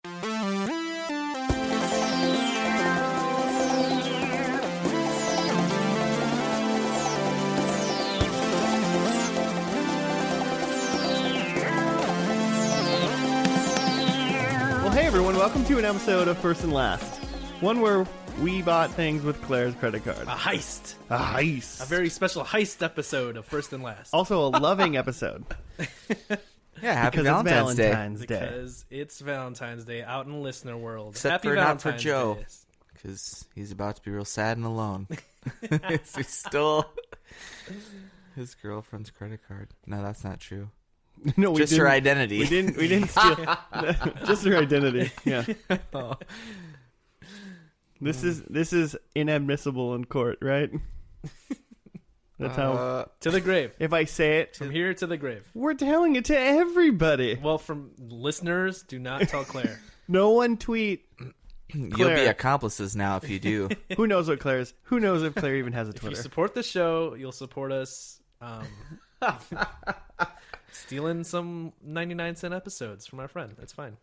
Hey everyone, welcome to an episode of First and Last. One where we bought things with Claire's credit card. A heist. A heist. A very special heist episode of First and Last. Also a loving episode. Yeah, happy because Valentine's Day. Because it's Valentine's Day out in the listener world. Except happy for Valentine's not for Joe. Day. Because he's about to be real sad and alone. He stole his girlfriend's credit card. No, that's not true. No, we just didn't, her identity. We didn't steal. Just her identity. Yeah. Oh. This is inadmissible in court, right? That's how. To the grave. If I say it From here to the grave. we're telling it to everybody. Well, from listeners, do not tell Claire. No one tweet. You'll Claire. be accomplices now if you do. Who knows what Claire's? Who knows if Claire even has a If Twitter? you support the show, you'll support us stealing some 99-cent episodes from our friend. That's fine.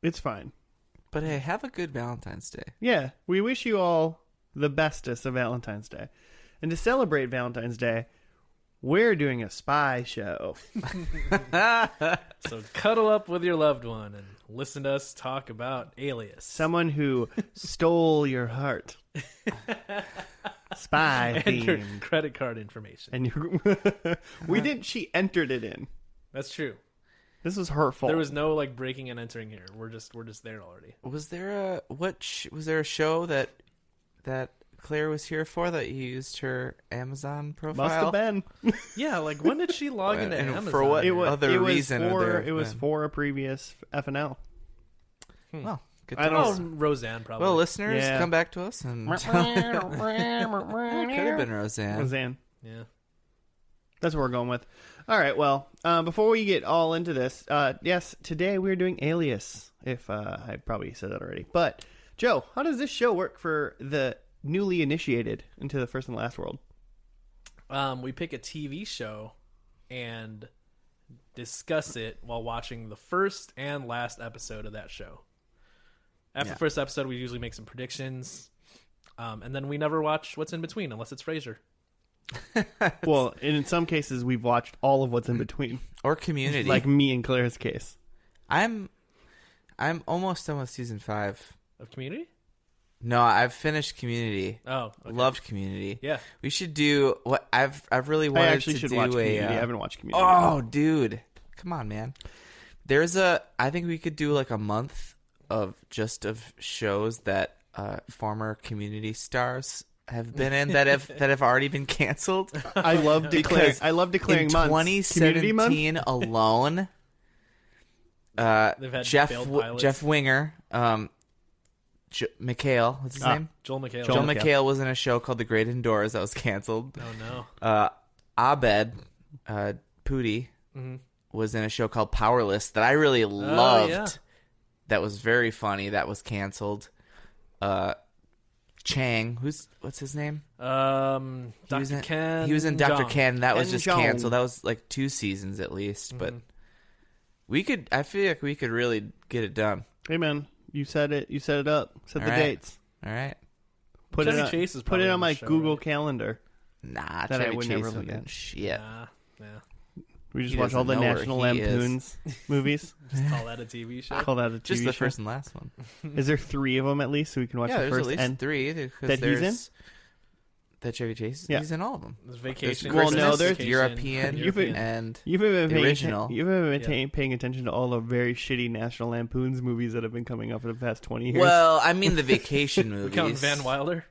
It's fine. But hey, have a good Valentine's Day. Yeah, we wish you all the bestest of Valentine's Day. And to celebrate Valentine's Day, we're doing a spy show. So cuddle up with your loved one and listen to us talk about Alias. Someone who stole your heart. Spy and your themed. credit card information. And she entered it in. That's true. This was her fault. There was no like breaking and entering here. We're just there already. Was there a show that Claire was here for that you used her Amazon profile? Must have been. Yeah, like when did she log into And Amazon? for what other it was reason? it was for a previous FNL. Well, good I to don't know. Oh, Roseanne probably. Well, listeners, Yeah. come back to us and could have been Roseanne. Roseanne. Yeah. That's what we're going with. All right, well, before we get all into this, yes, today we're doing Alias, if I probably said that already. But, Joe, how does this show work for the newly initiated into the First and Last world? We pick a TV show and discuss it while watching the first and last episode of that show. After the first episode, we usually make some predictions, and then we never watch what's in between unless it's Frasier. Well, in some cases, we've watched all of what's in between. Or Community. Like me and Claire's case. I'm almost done with season 5. Of Community? No, I've finished Community. Oh, okay. Loved Community. Yeah. We should do what I've really wanted I actually to should do watch a. Community. I haven't watched Community. Oh, dude, come on, man. I think we could do like a month of shows that former Community stars have been in that have already been canceled. I love declaring in months. Community month? 2017 alone. They've had failed pilots. Jeff Winger, McHale, what's his name? Joel McHale. Joel McHale was in a show called The Great Indoors that was canceled. Oh, no. Abed Pooty was in a show called Powerless that I really loved. Yeah. That was very funny. That was canceled. Chang, what's his name? Dr. Ken. He was in Dr. Jeong. Ken. That was Ken just Jeong. canceled. That was like 2 seasons at least. But I feel like we could really get it done. Hey, man, you set it up. Set All the right. dates. All right. Put Chevy it on, Chase is put probably it on on my the show, Google right? Calendar. Nah, That I Chevy would Chase never would look be- at. Shit. Yeah. We just He watch all the doesn't know where National he is. Lampoons movies. Just call that a TV show. Call that a TV Just the show. first and last one. Is there 3 of them at least, so we can watch Yeah, the there's first at least and 3. Because that he's in? That Chevy Chase, Yeah. he's in all of them. There's Vacation. Well, no, Christmas there's Vacation, European, You've been- and You've been The paying original. You've been paying attention to all the very shitty National Lampoons movies that have been coming up for the past 20 years. well, I mean the vacation We movies. count Van Wilder.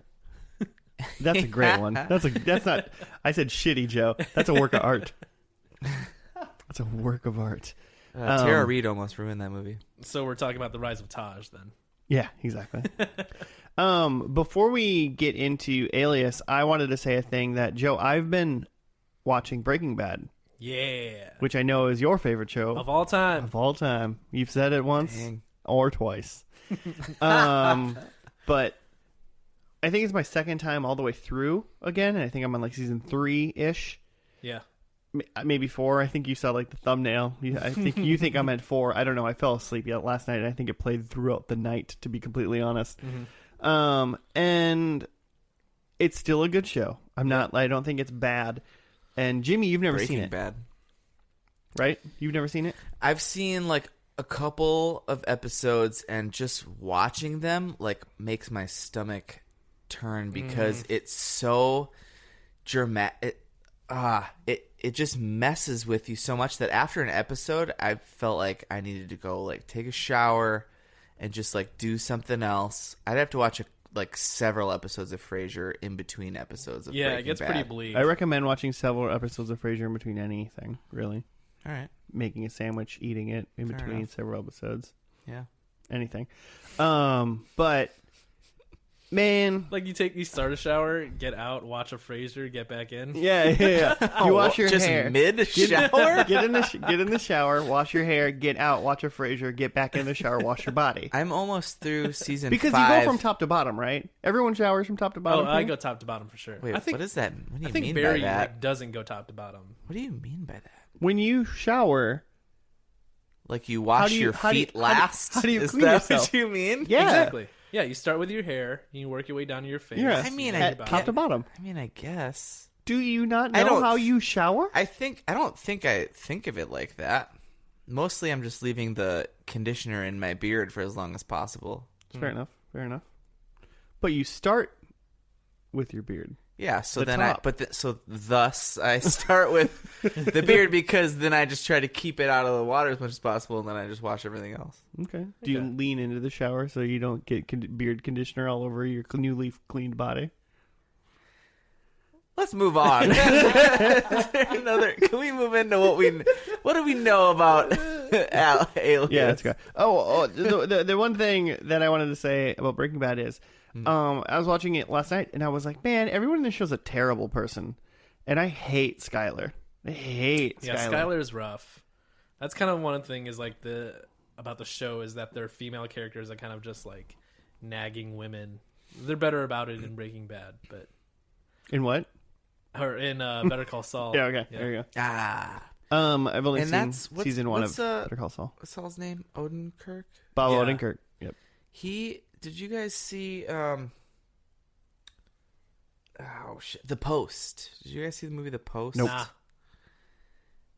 That's a great one. That's not. I said shitty, Joe. That's a work of art. That's a work of art. Tara Reid almost ruined that movie. So we're talking about the rise of Taj then. Yeah, exactly. Before we get into Alias, I wanted to say a thing that, Joe, I've been watching Breaking Bad, Yeah. which I know is your favorite show Of all time. of all time. You've said it once Dang. or twice. But I think it's my second time all the way through again, and I think I'm on like season 3-ish. Yeah. maybe 4. I think you saw like the thumbnail. I think you think I'm at 4. I don't know. I fell asleep last night. And I think it played throughout the night, to be completely honest. Mm-hmm. And it's still a good show. I don't think it's bad. And Jimmy, you've never Breaking seen it, Bad. right? You've never seen it? I've seen like a couple of episodes, and just watching them like makes my stomach turn because it's so dramatic. It just messes with you so much that after an episode, I felt like I needed to go like take a shower and just like do something else. I'd have to watch several episodes of Frasier in between episodes of Breaking it gets Bad. pretty bleak. I recommend watching several episodes of Frasier in between anything, really. All right. Making a sandwich, eating it in Fair between enough. several episodes. Yeah. Anything. But man, Like you start a shower, get out, watch a Frasier, get back in. yeah. You wash your just hair. mid shower. Get in the shower, wash your hair, get out, watch a Frasier, get back in the shower, wash your body. I'm almost through season Because 5. you go from top to bottom, right? Everyone showers from top to Oh, bottom. I here? go top to bottom for sure. Wait, I think what is that? What do I you think mean Barry by that? like, doesn't go top to bottom. What do you mean by that? When you shower, Like you wash your feet last? how do you Is clean that yourself? what you mean? yeah, Exactly. Yeah, you start with your hair, you work your way down to your face. Yeah. I mean, you I your body. top to bottom. I mean, I guess. Do you not I know don't- how you shower? I don't think I think of it like that. Mostly, I'm just leaving the conditioner in my beard for as long as possible. Fair enough. Fair enough. But you start with your beard. Yeah. So The then top. thus I start with the beard because then I just try to keep it out of the water as much as possible, and then I just wash everything else. Okay. Do you lean into the shower so you don't get beard conditioner all over your newly cleaned body? Let's move on. Is there another? Can we move into what do we know about Alias? Yeah, that's good. Oh, the one thing that I wanted to say about Breaking Bad is, I was watching it last night and I was like, man, everyone in this show's a terrible person, and I hate Skyler. I hate Yeah, Skyler. Skyler's rough. That's kind of one thing is like about the show is that their female characters are kind of just like nagging women. They're better about it in Breaking Bad, but In what? or in Better Call Saul. Yeah. Okay. There you go. Ah, I've only And seen that's- what's- season 1 what's, of Better Call Saul. what's Saul's name? Odenkirk. Bob Yeah. Odenkirk. Yep. Did you guys see? Oh shit! The Post. Did you guys see the movie The Post? Nope. Nah.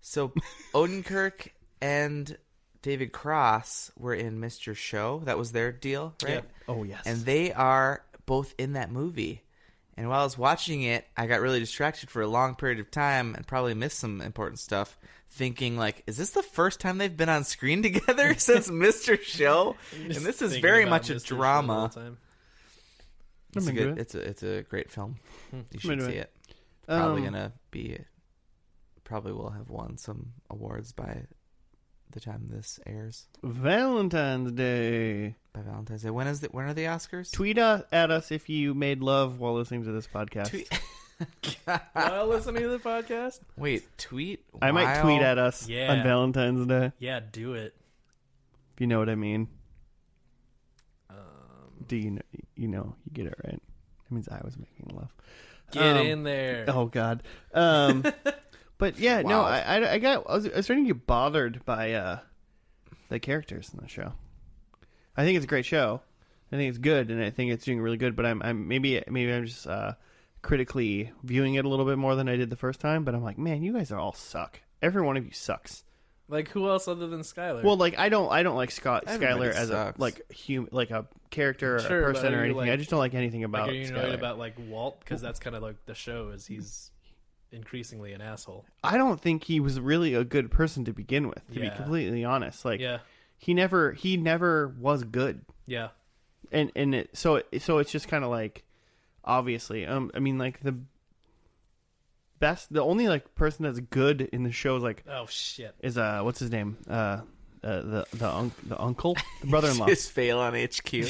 So Odenkirk and David Cross were in Mr. Show. That was their deal, right? Yeah. Oh yes. And they are both in that movie. And while I was watching it, I got really distracted for a long period of time and probably missed some important stuff, thinking like, is this the first time they've been on screen together since Mr. Show? And Just this is thinking very about much a Mr. Show the drama. whole time. It's a I'm into good. It's a great film. You should into see it. it. Probably will have won some awards by the time this airs. Valentine's Day. By Valentine's Day. When are the Oscars? Tweet at us if you made love while listening to this podcast. While listening to the podcast? Wait, tweet. I might tweet at us Yeah. on Valentine's Day. Yeah, do it. If you know what I mean. Do you know? You get it right. That means I was making love. Get in there. Oh God. But yeah, no, Wow. I was starting to get bothered by the characters in the show. I think it's a great show. I think it's good, and I think it's doing really good. But I'm maybe I'm just critically viewing it a little bit more than I did the first time. But I'm like, man, you guys are all suck. Every one of you sucks. Like who else other than Skyler? Well, like I don't like Everybody Skyler as sucks. like a character or Sure, a but person are or you, anything. like- I just don't like anything about like, are you annoyed Skyler. about like Walt? Because that's kind of like the show is he's increasingly an asshole. I don't think he was really a good person to begin with. To be Yeah. completely honest, like Yeah, he never was good. yeah. So it's just kind of like, obviously, I mean, like the only like person that's good in the show is like Oh shit. what's his name? The uncle, the brother-in-law. Just fail on HQ.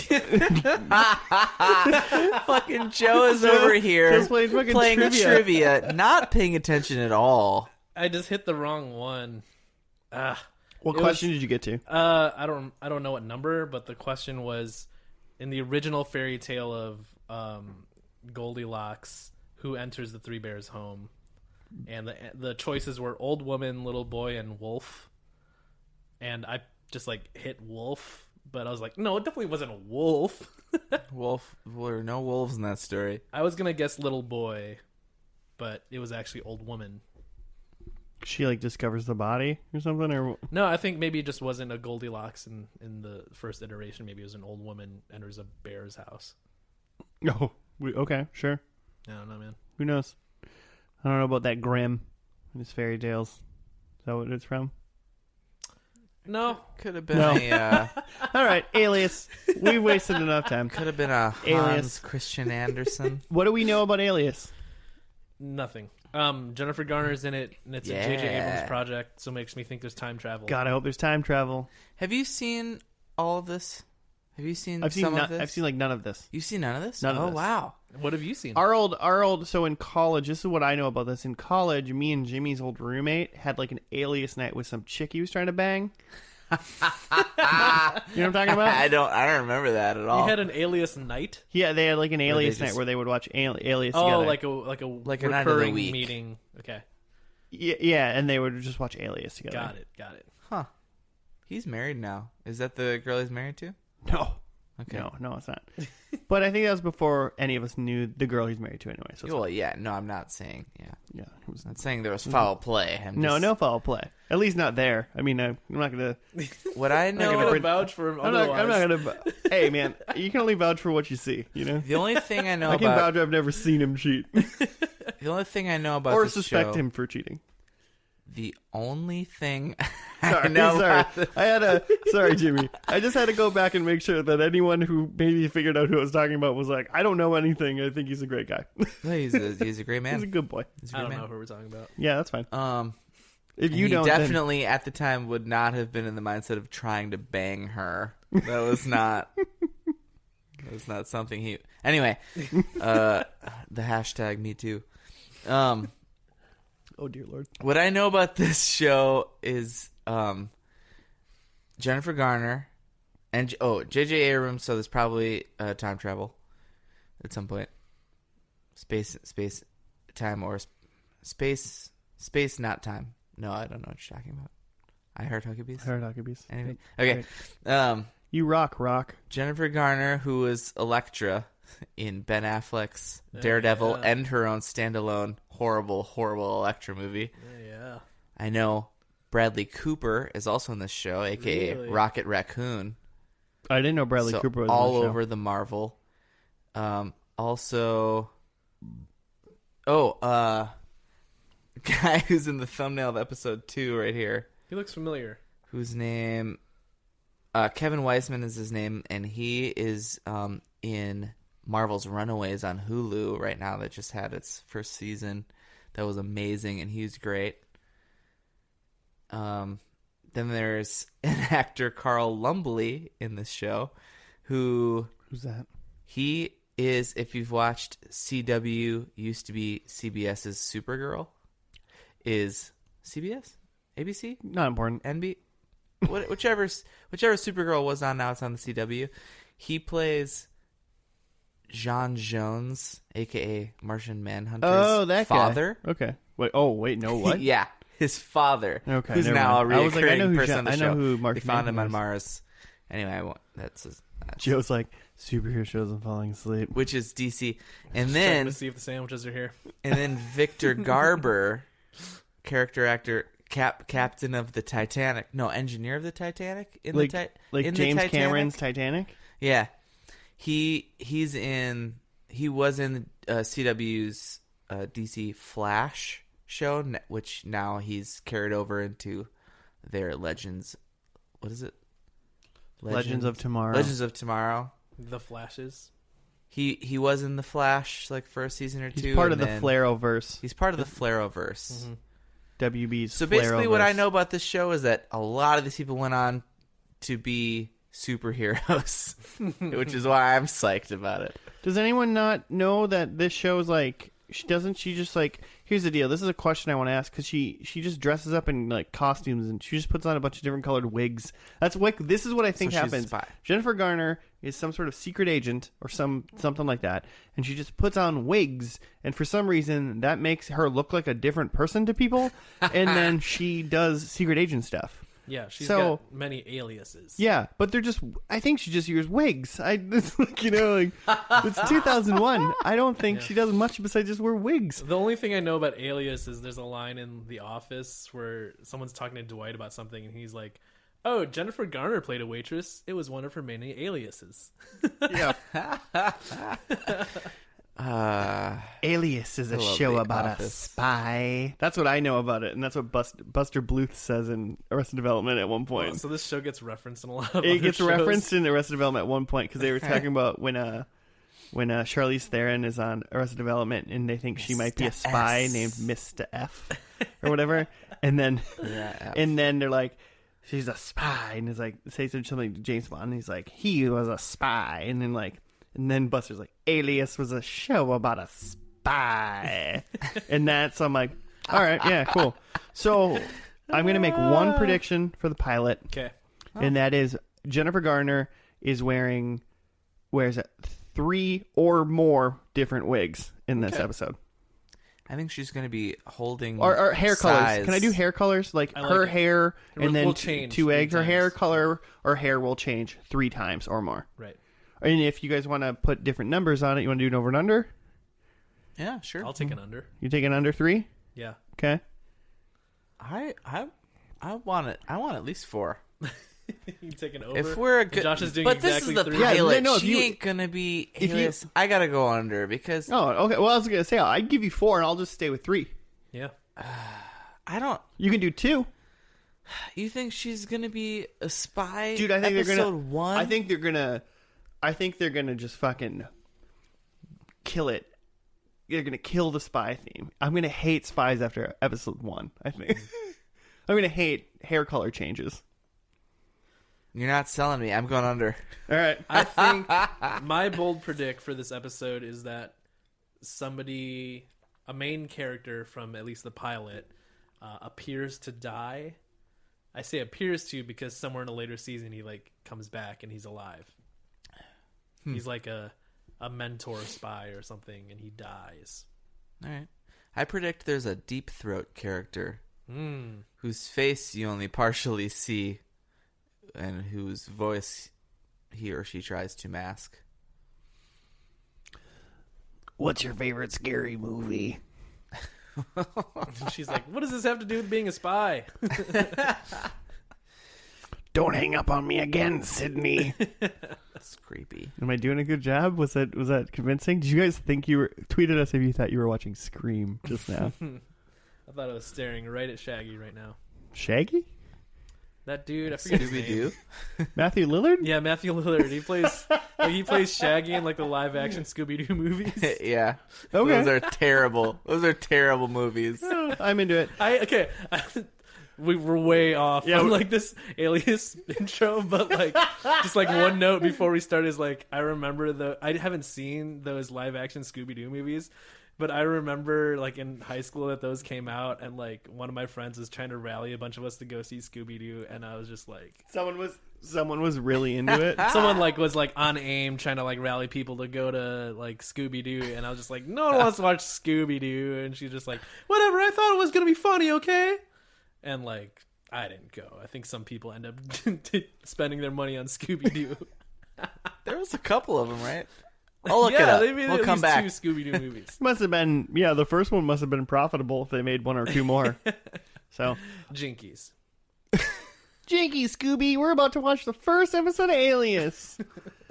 Fucking Joe is over here Joe's playing fucking playing trivia. not paying attention at all. I just hit the wrong one. What It question was- did you get to? I don't know what number, but the question was in the original fairy tale of Goldilocks, who enters the Three Bears home? and the choices were old woman, little boy, and wolf. And I just like hit wolf, but I was like, no, it definitely wasn't a wolf. Wolf. There were no wolves in that story. I was gonna guess little boy, but it was actually old woman. She like discovers the body or something, or No, I think maybe it just wasn't a Goldilocks in the first iteration. Maybe it was an old woman enters a bear's house. no. Okay, sure. I don't know, man. Who knows? I don't know about that Grimm and his fairy tales. Is that what it's from? No. Could have been No. a. All right, Alias. We've wasted enough time. Could have been a Hans Alias. Christian Andersen. What do we know about Alias? Nothing. Jennifer Garner's in it, and it's a J.J. Abrams project, so it makes me think there's time travel. God, I hope there's time travel. Have you seen all of this? Have you seen I've seen some of this? I've seen like none of this. You've seen none of this? None of oh, this. wow. What have you seen? Our old. So in college, this is what I know about this. In college, me and Jimmy's old roommate had like an Alias night with some chick he was trying to bang. You know what I'm talking about? I don't remember that at all. You had an Alias night? Yeah, they had like an Alias just- night where they would watch Alias Oh, together. like a Like a night of the recurring week. meeting. Okay, Yeah, and they would just watch Alias together. got it. Huh. He's married now. Is that the girl he's married to? No. Okay. No, it's not. But I think that was before any of us knew the girl he's married to anyway. So it's Well, yeah. No, I'm not saying. Yeah. yeah, it was I'm not saying there was foul play. I'm no just, foul play. At least not there. I mean, I'm not gonna. What I I'm know. gonna vouch for him. I'm not gonna. Hey, man, you can only vouch for what you see. You know. The only thing I know I can about vouch. I've never seen him cheat the only thing I know about or this suspect show, him for cheating. The only thing Sorry, I know sorry. about Sorry, Jimmy. I just had to go back and make sure that anyone who maybe figured out who I was talking about was like, I don't know anything. I think he's a great guy. he's a great man. He's a good boy. He's a I great don't know man. who we're talking about. Yeah, that's fine. If And you he don't, definitely at the time would not have been in the mindset of trying to bang her. That was not. That was not something he. Anyway, the hashtag Me Too. oh dear Lord. What I know about this show is Jennifer Garner and J.J. Abrams. So there's probably time travel at some point. Space, time, or space, not time. No, I don't know what you're talking about. I heard Huckabees. Huckabees. Anyway, Yep. okay. You rock. Jennifer Garner, who was Elektra in Ben Affleck's Daredevil yeah. and her own standalone horrible Elektra movie. Yeah. I know Bradley Cooper is also in this show, aka Really? Rocket Raccoon. I didn't know Bradley So Cooper was all in the show. over the Marvel. Also, guy who's in the thumbnail of episode 2 right here, He looks familiar. whose name Kevin Weisman is his name, and he is in Marvel's Runaways on Hulu right now that just had its first season. That was amazing, and he was great. Then there's an actor, Carl Lumbly, in this show, who's that? He is, if you've watched CW, used to be CBS's Supergirl, is CBS? ABC? Not important. NB? Whichever Supergirl was on, now it's on the CW. He plays Jean Jones, a.k.a. Martian Manhunter's Oh, that father. guy. Okay. Wait, no, what? Yeah, his father, Okay, who's never now mind. a I was like, I know reoccurring who person on the I show. know who They Martian found him on Manhunter Mars. Anyway, that's Joe's like, superhero shows and falling asleep. which is DC. And Checking then to see if the sandwiches are here. And then Victor Garber, character actor, captain of the Titanic. No, engineer of the Titanic. In Like the James Titanic? Cameron's Titanic? Yeah, he was in CW's DC Flash show, which now he's carried over into their Legends. What is it? Legends of Tomorrow. Legends of Tomorrow. The Flashes. He was in the Flash like for a season or two. He's part of and the then Flareoverse. He's part of the Flareoverse. Mm-hmm. WB's So basically, what Flareoverse. I know about this show is that a lot of these people went on to be superheroes, which is why I'm psyched about it. Does anyone not know that this show's like she just like, here's the deal. This is a question I want to ask because she just dresses up in like costumes and she just puts on a bunch of different colored wigs. That's what this is what I think So she's a happens. spy. Jennifer Garner is some sort of secret agent or something like that, and she just puts on wigs, and for some reason that makes her look like a different person to people, and then she does secret agent stuff. Yeah, she's So- got many aliases. Yeah, but they're just. I think she just uses wigs. It's like, it's 2001. I don't think she does much besides just wear wigs. The only thing I know about Alias is there's a line in The Office where someone's talking to Dwight about something, and he's like, "Oh, Jennifer Garner played a waitress. It was one of her many aliases." Yeah. Alias is a love show The about a Office. spy. That's what I know about it, and that's what Buster Bluth says in Arrested Development at one point. So this show gets referenced in a lot of It other gets shows. referenced in Arrested Development at one point because they were talking about when Charlize Theron is on Arrested Development and they think she might be a Mr. spy S. named Mr. F or whatever, and then Yeah. and then they're like, she's a spy, and it's like say something to James Bond, and he's like, he was a spy, and then Buster's like, Alias was a show about a spy, and I'm like, all right, yeah, cool. So I'm gonna make one prediction for the pilot. Okay. And that is Jennifer Garner is wears 3 or more different wigs in this episode. I think she's going to be holding Or hair colors. size. Can I do hair colors? Like, I like her it. hair and then will change 2 3 eggs. Her hair times. color or hair will change 3 times or more. Right. And if you guys want to put different numbers on it, you want to do an over and under? Yeah, sure. I'll take an under. You take an under 3? Yeah. Okay. I want it. I want at least 4. You take an over. If we're a good, Josh is doing but exactly this is the 3. Yeah, pilot. no, if She you- ain't gonna be if you- Alias. I gotta go under because Oh, okay. Well, I was going to say, I'd give you 4 and I'll just stay with 3. Yeah. I don't. You can do 2. You think she's gonna be a spy? Dude, I think they're episode going to... 1? I think they're going to just fucking kill it. They're going to kill the spy theme. I'm going to hate spies after episode 1, I think. I'm going to hate hair color changes. You're not selling me. I'm going under. All right. I think my bold predict for this episode is that a main character from at least the pilot, appears to die. I say appears to because somewhere in a later season he like comes back and he's alive. He's like a mentor spy or something, and he dies. All right. I predict there's a deep throat character Mm. whose face you only partially see, and whose voice he or she tries to mask. What's your favorite scary movie? And she's like, "What does this have to do with being a spy?" Don't hang up on me again, Sydney. That's creepy. Am I doing a good job? Was that convincing? Did you guys think you were... Tweeted us if you thought you were watching Scream just now. I thought I was staring right at Shaggy right now. Shaggy? That dude, I forget his name. Scooby-Doo? Matthew Lillard? Yeah, Matthew Lillard. He plays Shaggy in like the live action Scooby Doo movies. Yeah. Okay. Those are terrible. Those are terrible movies. I'm into it. We were way off Yeah, on we- like this Alias intro, but like just like one note before we start is like I remember I haven't seen those live action Scooby Doo movies, but I remember like in high school that those came out, and like one of my friends was trying to rally a bunch of us to go see Scooby Doo, and I was just like, Someone was really into it. someone like was like on AIM trying to like rally people to go to like Scooby Doo, and I was just like, no one wants to watch Scooby Doo, and she's just like, whatever, I thought it was gonna be funny, okay? And like I didn't go. I think some people end up spending their money on Scooby Doo. There was a couple of them, right? I'll look it up. They made We'll at come least back. 2 Scooby Doo movies. Must have been, the first one must have been profitable if they made 1 or 2 more. So, Jinkies. Jinky Scooby, we're about to watch the first episode of Alias.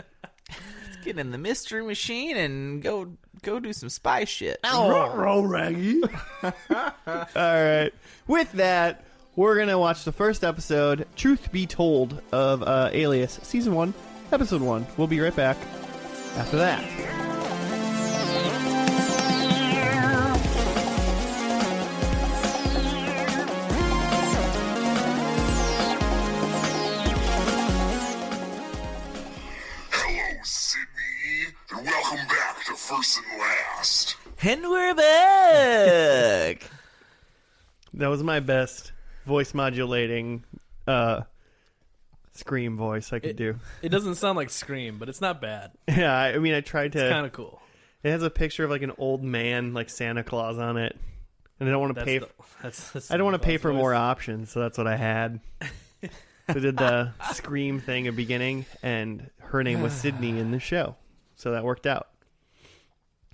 Let's get in the mystery machine and go do some spy shit. Roll, Raggy. All right. With that, we're going to watch the first episode, Truth Be Told, of Alias, Season 1, Episode 1. We'll be right back after that. Hello, Sydney, and welcome back to First and Last. And we're back. That was my best voice modulating scream voice I could do. It doesn't sound like Scream, but it's not bad. Yeah, I mean, I tried to. It's kind of cool. It has a picture of like an old man, like Santa Claus, on it, and I don't want to pay. I don't want to pay for more options, so that's what I had. I did the Scream thing at the beginning, and her name was Sydney in the show, so that worked out.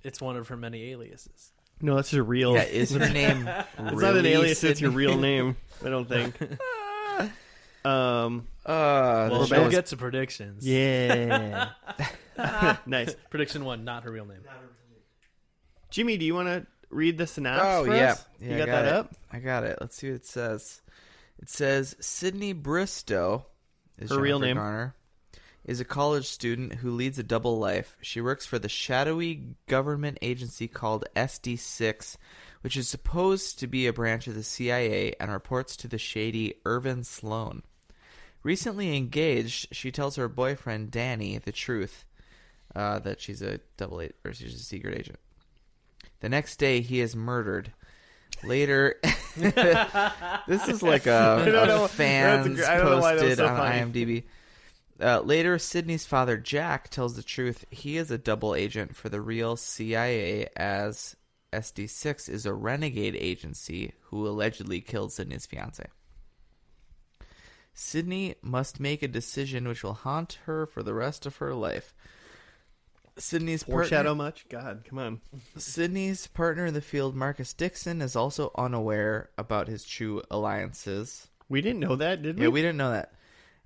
It's one of her many aliases. No, that's your real. Yeah, is her name? It's not an alias. It's your real name. I don't think. Well, we'll get to predictions. Yeah. Nice. Prediction 1, not her real name. Jimmy, do you want to read the synopsis? Oh, for yeah. us? Yeah, You got I that it. up? I got it. Let's see what it says. It says Sydney Bristow, is Her real Jennifer name. Garner, is a college student who leads a double life. She works for the shadowy government agency called SD6, which is supposed to be a branch of the CIA, and reports to the shady Irvin Sloan. Recently engaged, she tells her boyfriend Danny the truth, that she's a she's a secret agent. The next day, he is murdered. Later, this is like a fans posted on IMDb. Later, Sydney's father Jack tells the truth. He is a double agent for the real CIA, as SD6 is a renegade agency who allegedly killed Sydney's fiance. Sydney must make a decision which will haunt her for the rest of her life. Sydney's Foreshadow much? God, come on. Sydney's partner in the field, Marcus Dixon, is also unaware about his true alliances. We didn't know that, did we? Yeah, we didn't know that.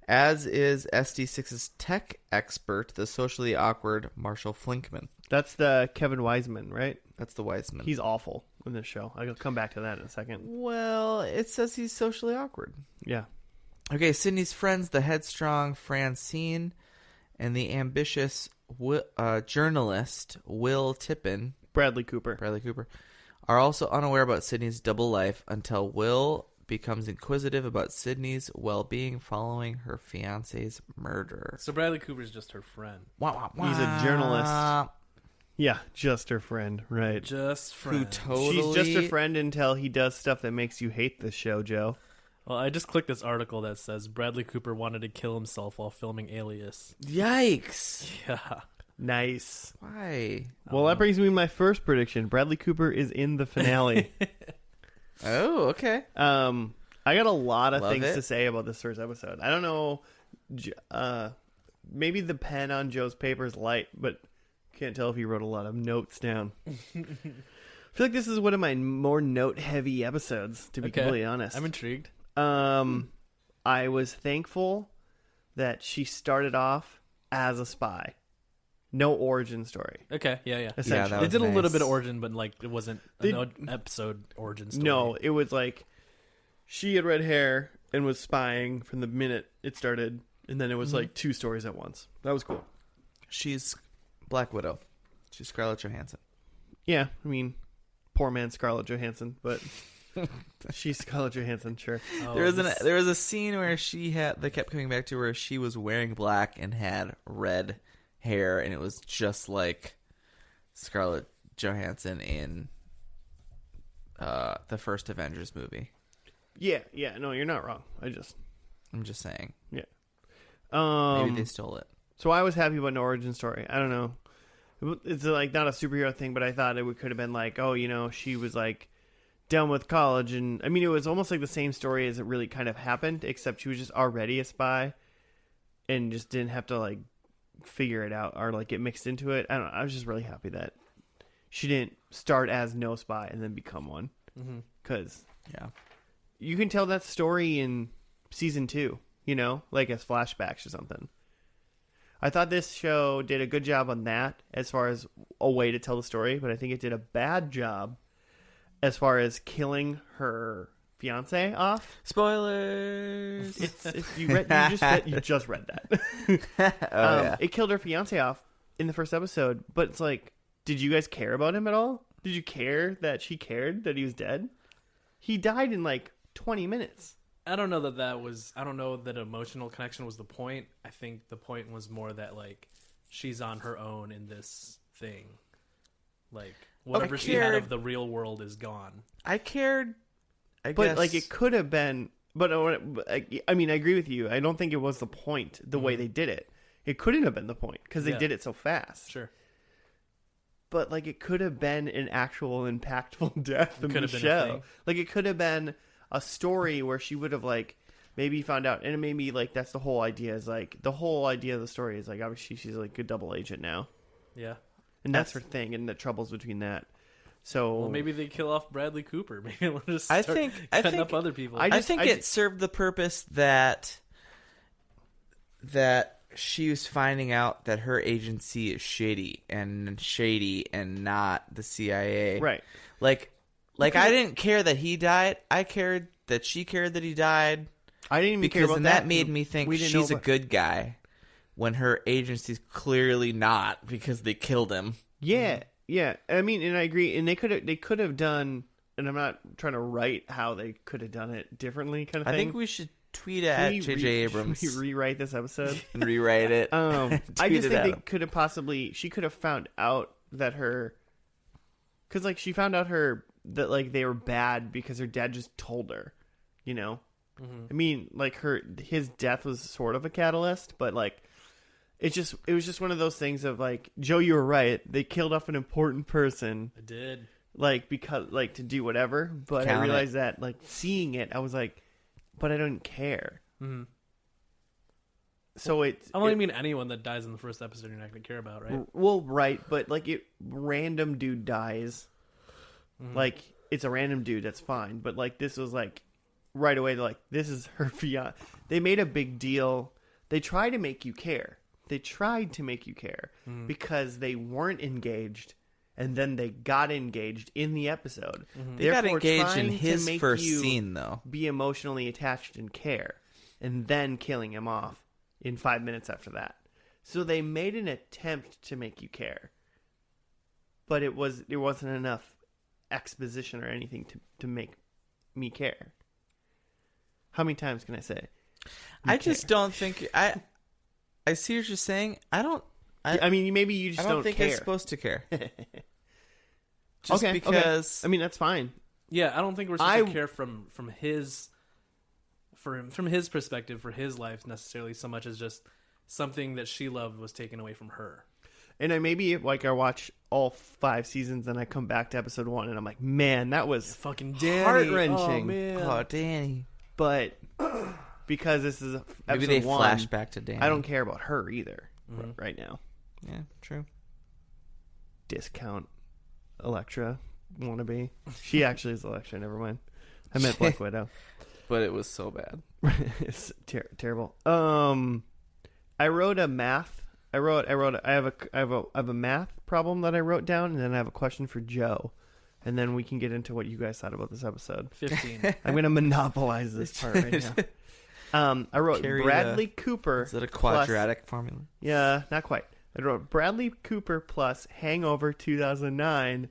As is SD6's tech expert, the socially awkward Marshall Flinkman. That's the Kevin Wiseman, right? That's the Wiseman. He's awful in this show. I'll come back to that in a second. Well, it says he's socially awkward. Yeah. Okay, Sydney's friends, the headstrong Francine and the ambitious journalist Will Tippin, Bradley Cooper, are also unaware about Sydney's double life until Will becomes inquisitive about Sydney's well-being following her fiance's murder. So Bradley Cooper's just her friend. He's a journalist. Yeah, just her friend, right. Just friend. She's just a friend until he does stuff that makes you hate this show, Joe. Well, I just clicked this article that says Bradley Cooper wanted to kill himself while filming Alias. Yikes. Yeah. Nice. Why? Well, that brings me to my first prediction. Bradley Cooper is in the finale. Oh, okay. I got a lot of things it. to say about this first episode. I don't know. Maybe the pen on Joe's paper is light, but can't tell if he wrote a lot of notes down. I feel like this is one of my more note-heavy episodes, to be completely honest. I'm intrigued. I was thankful that she started off as a spy. No origin story. Okay, yeah. Essentially. They did a little nice. bit of origin, but like it wasn't an episode origin story. No, it was like she had red hair and was spying from the minute it started, and then it was like two stories at once. That was cool. She's Black Widow. She's Scarlett Johansson. Yeah, I mean, poor man Scarlett Johansson, but she's Scarlett Johansson, sure. Oh, There was a scene where they kept coming back to where she was wearing black and had red hair, and it was just like Scarlett Johansson in the first Avengers movie. Yeah, no, you're not wrong. I'm just saying. Yeah. Maybe they stole it. So I was happy about an origin story. I don't know. It's like not a superhero thing, but I thought it could have been like, oh, she was like done with college, and I mean, it was almost like the same story as it really kind of happened, except she was just already a spy and just didn't have to like figure it out or like get mixed into it. I don't know. I was just really happy that she didn't start as no spy and then become one, because you can tell that story in season 2, like as flashbacks or something. I thought this show did a good job on that as far as a way to tell the story, but I think it did a bad job as far as killing her fiance off. Spoilers. You just read that. Yeah. It killed her fiance off in the first episode, but it's like, did you guys care about him at all? Did you care that she cared that he was dead? He died in like 20 minutes. I don't know I don't know that emotional connection was the point. I think the point was more that like she's on her own in this thing. Like whatever she had of the real world is gone. I cared. I But guess. like it could have been. But I mean, I agree with you. I don't think it was the point the way they did it. It couldn't have been the point because they did it so fast. Sure. But like it could have been an actual impactful death in the show. Like it could have been a story where she would have like maybe found out, and it made me like that's the whole idea. Is like the whole idea of the story is like obviously she's like a double agent now. Yeah. And that's her thing, and the troubles between that. So maybe they kill off Bradley Cooper. Maybe we'll just start cutting up other people. I think it served the purpose that she was finding out that her agency is shady and not the CIA. Right. Like I didn't care that he died. I cared that she cared that he died. I didn't even care about that made me think she's a good guy when her agency's clearly not because they killed him. Yeah. Yeah, I mean, and I agree. And they could have done, and I'm not trying to write how they could have done it differently, kind of thing. I think we should tweet at J.J. Abrams. Should we rewrite this episode and rewrite it? I just think they could have she could have found out that because like she found out that like they were bad because her dad just told her, you know. Mm-hmm. I mean, like his death was sort of a catalyst, but like. It was just one of those things of like, Joe, you were right. They killed off an important person. I did. Like, because, like, to do whatever. But I realized that, like, seeing it, I was like, but I don't care. Mm-hmm. So I don't mean anyone that dies in the first episode you're not going to care about, right? Well, right. But, like, random dude dies. Mm-hmm. Like, it's a random dude. That's fine. But, like, this was, like, right away, like, this is her fiance. They made a big deal. They try to make you care. They tried to make you care because they weren't engaged, and then they got engaged in the episode. Mm-hmm. They got engaged in his first scene, though. Be emotionally attached and care, and then killing him off in 5 minutes after that. So they made an attempt to make you care, but there wasn't enough exposition or anything to make me care. How many times can I say? I just don't think I see what you're saying. I mean, maybe you just don't think care. I'm supposed to care. Okay. I mean, that's fine. Yeah, I don't think we're supposed to care from his perspective for his life necessarily so much as just something that she loved was taken away from her. And maybe like I watch all 5 seasons and I come back to episode 1 and I'm like, man, that was fucking Danny. Heart-wrenching. Oh, man. Oh, Danny. But because this is episode maybe they 1, flash back to Danny. I don't care about her either right now. Yeah, true. Discount Elektra wannabe. She actually is Elektra. Never mind. I meant Black Widow. But it was so bad. It's terrible. I wrote a math. I have a math problem that I wrote down, and then I have a question for Joe, and then we can get into what you guys thought about this episode. 15. I'm going to monopolize this part right now. I wrote Bradley Cooper. Is it a quadratic formula? Yeah, not quite. I wrote Bradley Cooper plus Hangover 2009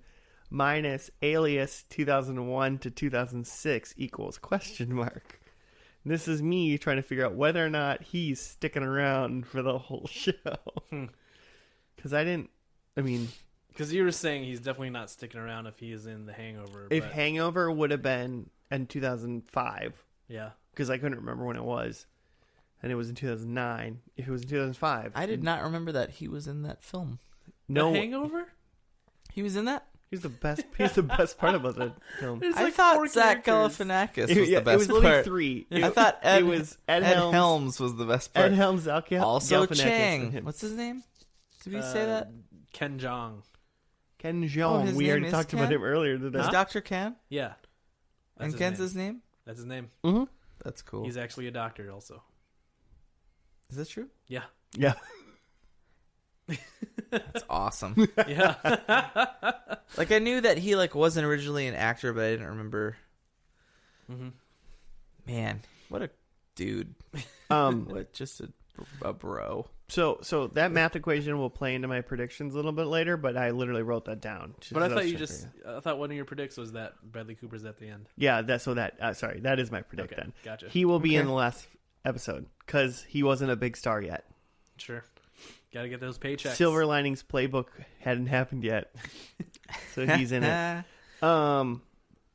minus Alias 2001 to 2006 equals question mark. This is me trying to figure out whether or not he's sticking around for the whole show. Because because you were saying he's definitely not sticking around if he is in The Hangover. If Hangover would have been in 2005. Yeah. Because I couldn't remember when it was. And it was in 2009. If it was in 2005. I did not remember that he was in that film. No. The Hangover? He was in that? He's the best. He's the best part about the film. I thought Zach Galifianakis was the best part. It was literally 3. I thought it was Ed Helms was the best part. Ed Helms, also Chang. What's his name? Did we say that? Ken Jeong. Ken Jeong. We already talked about him earlier today. Is Dr. Ken? Yeah. And Ken's his name? That's his name. Mm-hmm. That's cool. He's actually a doctor also. Is that true? Yeah. Yeah. That's awesome. Yeah. Like I knew that he wasn't originally an actor, but I didn't remember. Mm-hmm. Man, what a dude. What just a bro. So that math equation will play into my predictions a little bit later, but I literally wrote that down. But I thought I thought one of your predicts was that Bradley Cooper's at the end. Yeah, that is my predict then. Gotcha. He will be in the last episode because he wasn't a big star yet. Sure. Gotta get those paychecks. Silver Linings Playbook hadn't happened yet, so he's in it.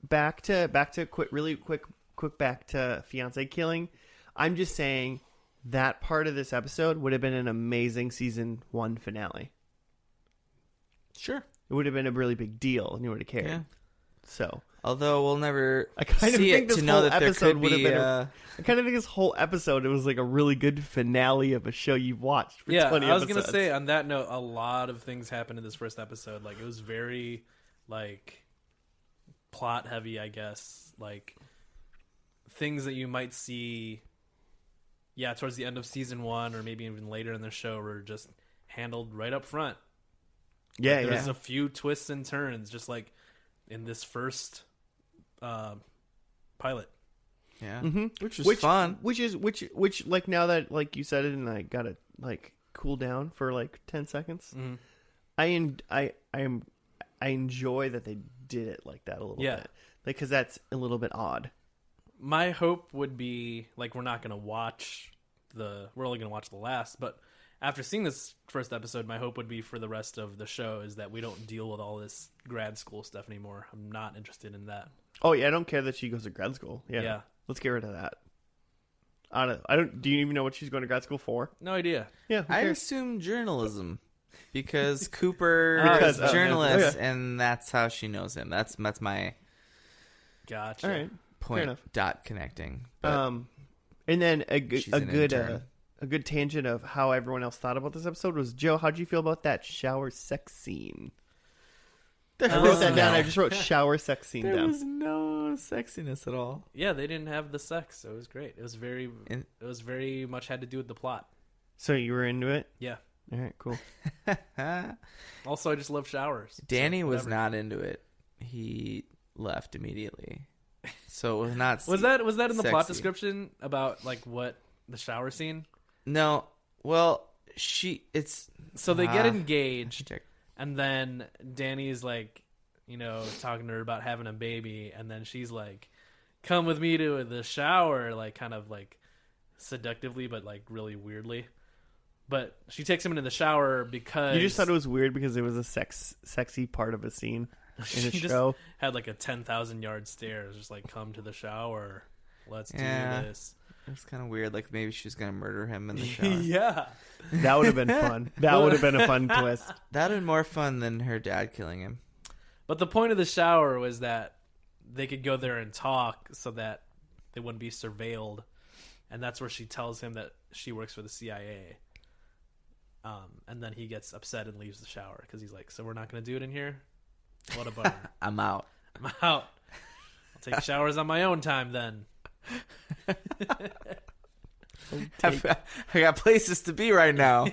Back to quick back to fiance killing. I'm just saying that part of this episode would have been an amazing season 1 finale. Sure. It would have been a really big deal, and you would have cared. Yeah. So, although we'll never I kind of see think it this to know whole that there episode could would have be. been. I kind of think this whole episode it was like a really good finale of a show you've watched for 20 I was episodes. gonna say on that note, a lot of things happened in this first episode. Like it was very like plot heavy, I guess. Like things that you might see, towards the end of season 1 or maybe even later in the show were just handled right up front. Yeah, Like, there's a few twists and turns, just like in this first pilot. Yeah, Mm-hmm. which was fun. Which like now that like you said it and I got to like cool down for like 10 seconds. Mm-hmm. I enjoy that they did it like that a little bit. Like because that's a little bit odd. My hope would be like we're only gonna watch the last, but after seeing this first episode, my hope would be for the rest of the show is that we don't deal with all this grad school stuff anymore. I'm not interested in that. Oh yeah, I don't care that she goes to grad school. Yeah. Let's get rid of that. I don't. Do you even know what she's going to grad school for? No idea. Yeah, I assume journalism because Cooper is a journalist, and that's how she knows him. That's my Gotcha. All right. point. Dot connecting. But and then a intern. good tangent of how everyone else thought about this episode was Joe. How'd you feel about that shower sex scene? I wrote that down. I just wrote shower sex scene there down. was no sexiness at all. Yeah, they didn't have the sex, so it was great. It was very much had to do with the plot. So you were into it? Yeah. All right, cool. Also, I just love showers. Danny so was not into it. He left immediately. So it was not. Was that in the plot sexy. description about like what the shower scene? No. Well, So they get engaged. check. And then Danny's like, talking to her about having a baby, and then she's like, "Come with me to the shower," like kind of like seductively, but like really weirdly. But she takes him into the shower because You just thought it was weird because it was a sexy part of a scene in a she just show. had like a 10,000 yard stare, just like, "Come to the shower, let's do Yeah. this." It was kind of weird. Like maybe she was gonna murder him in the shower. Yeah. That would have been fun. That would have been a fun twist. That'd have been more fun than her dad killing him. But the point of the shower was that they could go there and talk so that they wouldn't be surveilled. And that's where she tells him that she works for the CIA. And then he gets upset and leaves the shower because he's like, "So we're not going to do it in here? What a bummer." I'm out. I'm out. I'll take showers on my own time then. I got places to be right now.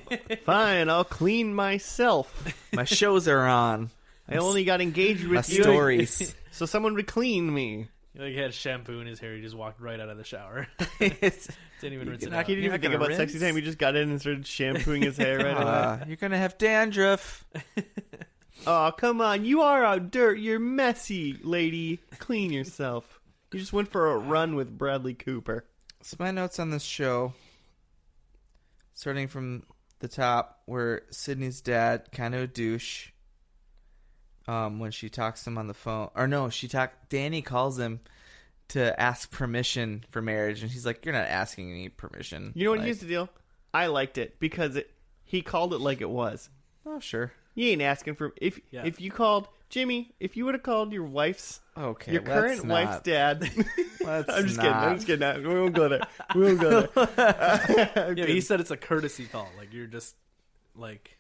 Fine, I'll clean myself. My shows are on. I only got engaged My with you, stories. so someone would clean me. He had shampoo in his hair. He just walked right out of the shower. It's- Didn't even rinse it You're out. He didn't You're even not think gonna about sexy rinse? time. He just got in and started shampooing his hair right away. You're gonna have dandruff. Oh, come on. You are out dirt. You're messy, lady. Clean yourself. You just went for a run with Bradley Cooper. So my notes on this show, starting from the top, were Sydney's dad kind of a douche. When she talks to him on the phone, or no, Danny calls him to ask permission for marriage, and he's like, "You're not asking me permission." You know what? Like, Here's the deal. I liked it because he called it like it was. oh sure, You ain't asking for if you called Jimmy. If you would have called your wife's okay, your current wife's dad. Let's I'm just not. kidding. We won't go there. We won't go there. Yeah, he said it's a courtesy call. Like you're just like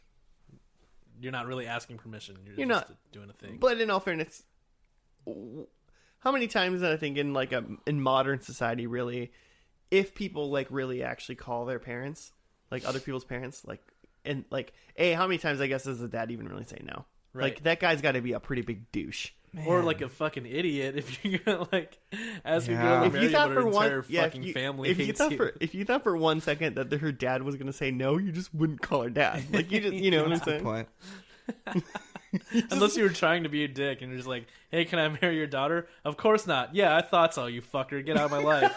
you're not really asking permission. You're just not doing a thing. But in all fairness, how many times I think in in modern society, really, if people like really actually call their parents, like other people's parents, like and like, how many times I guess does the dad even really say no? Right. Like that guy's got to be a pretty big douche. Or like a fucking idiot if you're gonna like ask your Yeah. girl to If marry you you, thought but her for entire one, yeah, fucking family if you hates thought you. if you thought for 1 second that her dad was gonna say no, you just wouldn't call her dad. Like you just, you know what I'm That's a good saying? point. Unless you were trying to be a dick and you're just like, "Hey, can I marry your daughter?" Of course not. Yeah, I thought so, you fucker. Get out of my life.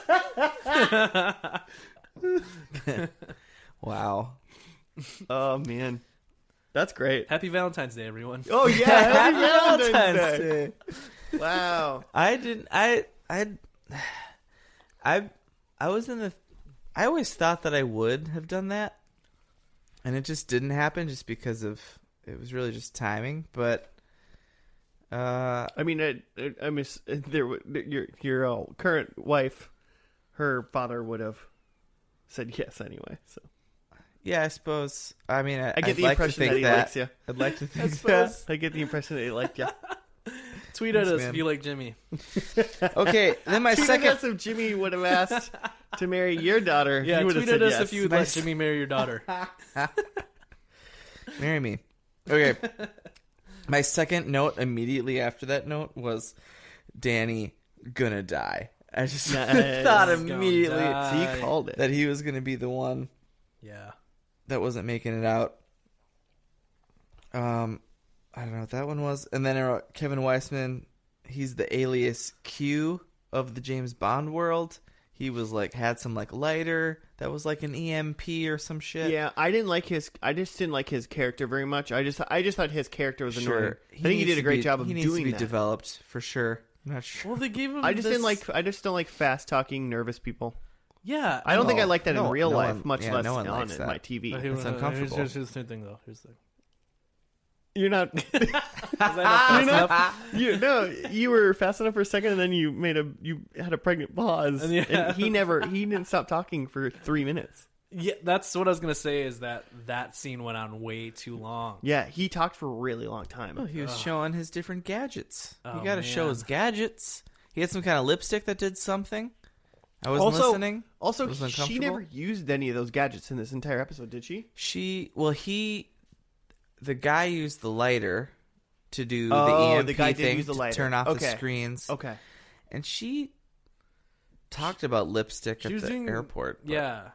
Wow. Oh man, that's great. Happy Valentine's Day, everyone. Oh yeah, happy Valentine's Day. Wow. I didn't. I was in the. I always thought that I would have done that, and it just didn't happen, just because of it was really just timing. But I mean, I miss your current wife. Her father would have said yes anyway. So yeah, I suppose. I mean, I get I'd the like impression to that think he that. likes you. I'd like to think suppose. that. I get the impression that he liked you. Tweet at Thanks, us man. if you like Jimmy. Okay, then my Tweet second. at us if Jimmy would have asked to marry your daughter. Yeah, you would have tweet said at us yes. if you would let Jimmy marry your daughter. Marry me. Okay. My second note immediately after that note was Danny gonna die. I just Nice. thought He's gonna immediately die. So you called it. that he was gonna be the one Yeah. that wasn't making it out. I don't know what that one was. And then Kevin Weissman, he's the Alias Q of the James Bond world. He was like had some like lighter that was like an EMP or some shit. Yeah, I just didn't like his character very much. I just thought his character was annoying. Sure. I think he did a great job of he needs to doing be that. developed for sure. I'm not sure. Well, they gave him. I just this... don't like fast talking nervous people. Yeah. I don't think I No, like that in no, real no life, one- much yeah, less no one on likes that. my TV. But It's uncomfortable. Here's the thing, though. Here's the thing. You're not. Was that not fast enough? You were fast enough for a second, and then you had a pregnant pause, And yeah. and he didn't stop talking for 3 minutes. Yeah, that's what I was gonna say. Is that scene went on way too long? Yeah, he talked for a really long time. Well, he was showing his different gadgets. Oh, You got to show man. his gadgets. He had some kind of lipstick that did something. I wasn't Also- listening. Also, It was she uncomfortable. never used any of those gadgets in this entire episode, did she? The guy used the lighter to do Oh, the EMP the guy did thing use the to lighter. turn off Okay. the screens. Okay. And she talked about lipstick She at was the doing airport. but Yeah,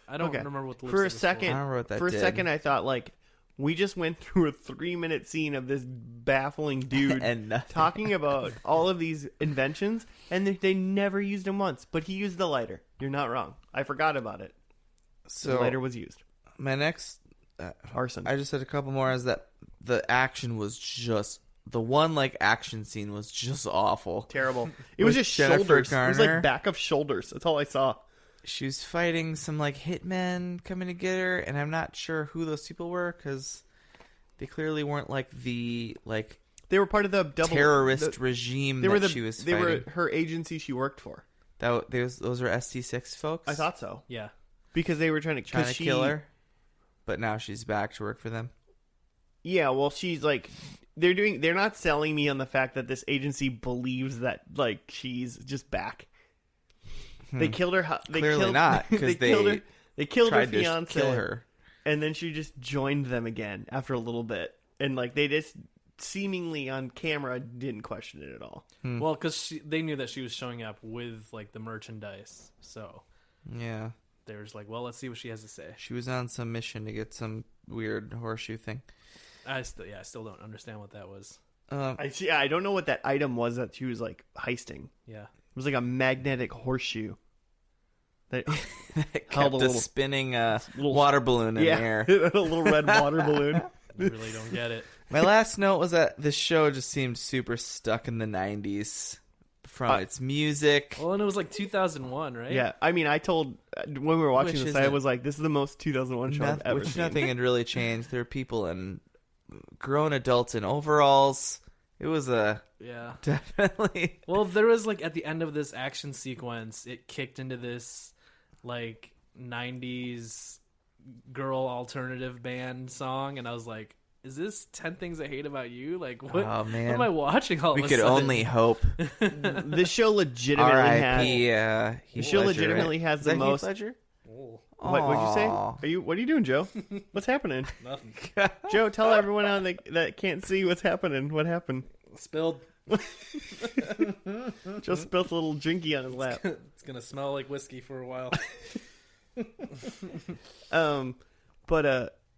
I don't Okay. remember what the For a lipstick was second, I don't remember what that for a did. second, I thought like we just went through a 3-minute scene of this baffling dude And nothing. talking about all of these inventions, and they never used them once. But he used the lighter. You're not wrong. I forgot about it. The So lighter was used. my next, Arson. I just had a couple more. Is that the action was just the one like action scene was just awful. Terrible. It was With just Jennifer shoulders. It was Garner. like back of shoulders. That's all I saw. She was fighting some like hitmen coming to get her, and I'm not sure who those people were because they clearly weren't like the like They were part of the double terrorist regime They were that she was They fighting. were her agency she worked for. Those were ST6 folks. I thought so Yeah. because they were trying to kill her, but now she's back to work for them. Yeah, well, she's like, they're not selling me on the fact that this agency believes that like she's just back. They killed her. They Clearly killed, not, 'cause killed her. They killed her Tried to fiance, kill her. and then she just joined them again after a little bit, and like they just seemingly on camera didn't question it at all. Well, because they knew that she was showing up with like the merchandise, so Yeah, they were just like, "Well, let's see what she has to say." she was on some mission to get some weird horseshoe thing. I still don't understand what that was. I don't know what that item was that she was like heisting. Yeah. It was like a magnetic horseshoe that It held kept a a little spinning little- water balloon in the air. a little red water balloon. I really don't get it. My last note was that this show just seemed super stuck in the 90s from its music. Well, and it was like 2001, right? Yeah, I mean, I told when we were watching Which this, isn't- I was like, "This is the most 2001 show I've ever which seen." nothing had really changed. There were people and grown adults in overalls. It was Yeah. definitely Well, there was like at the end of this action sequence, it kicked into this like 90s girl alternative band song, and I was like, is this 10 Things I Hate About You? Like, what, Oh, man. what am I watching all we of a could sudden? only hope. This show legitimately R.I.P. has. Heath The show Ledger, legitimately right? has Is the that most. Heath Ledger? Oh, What'd you say? Aw. What are you doing, Joe? What's happening? nothing. Joe, tell everyone out that can't see what's happening. What happened? Spilled. Joe spilled a little drinky on his lap. It's gonna smell like whiskey for a while.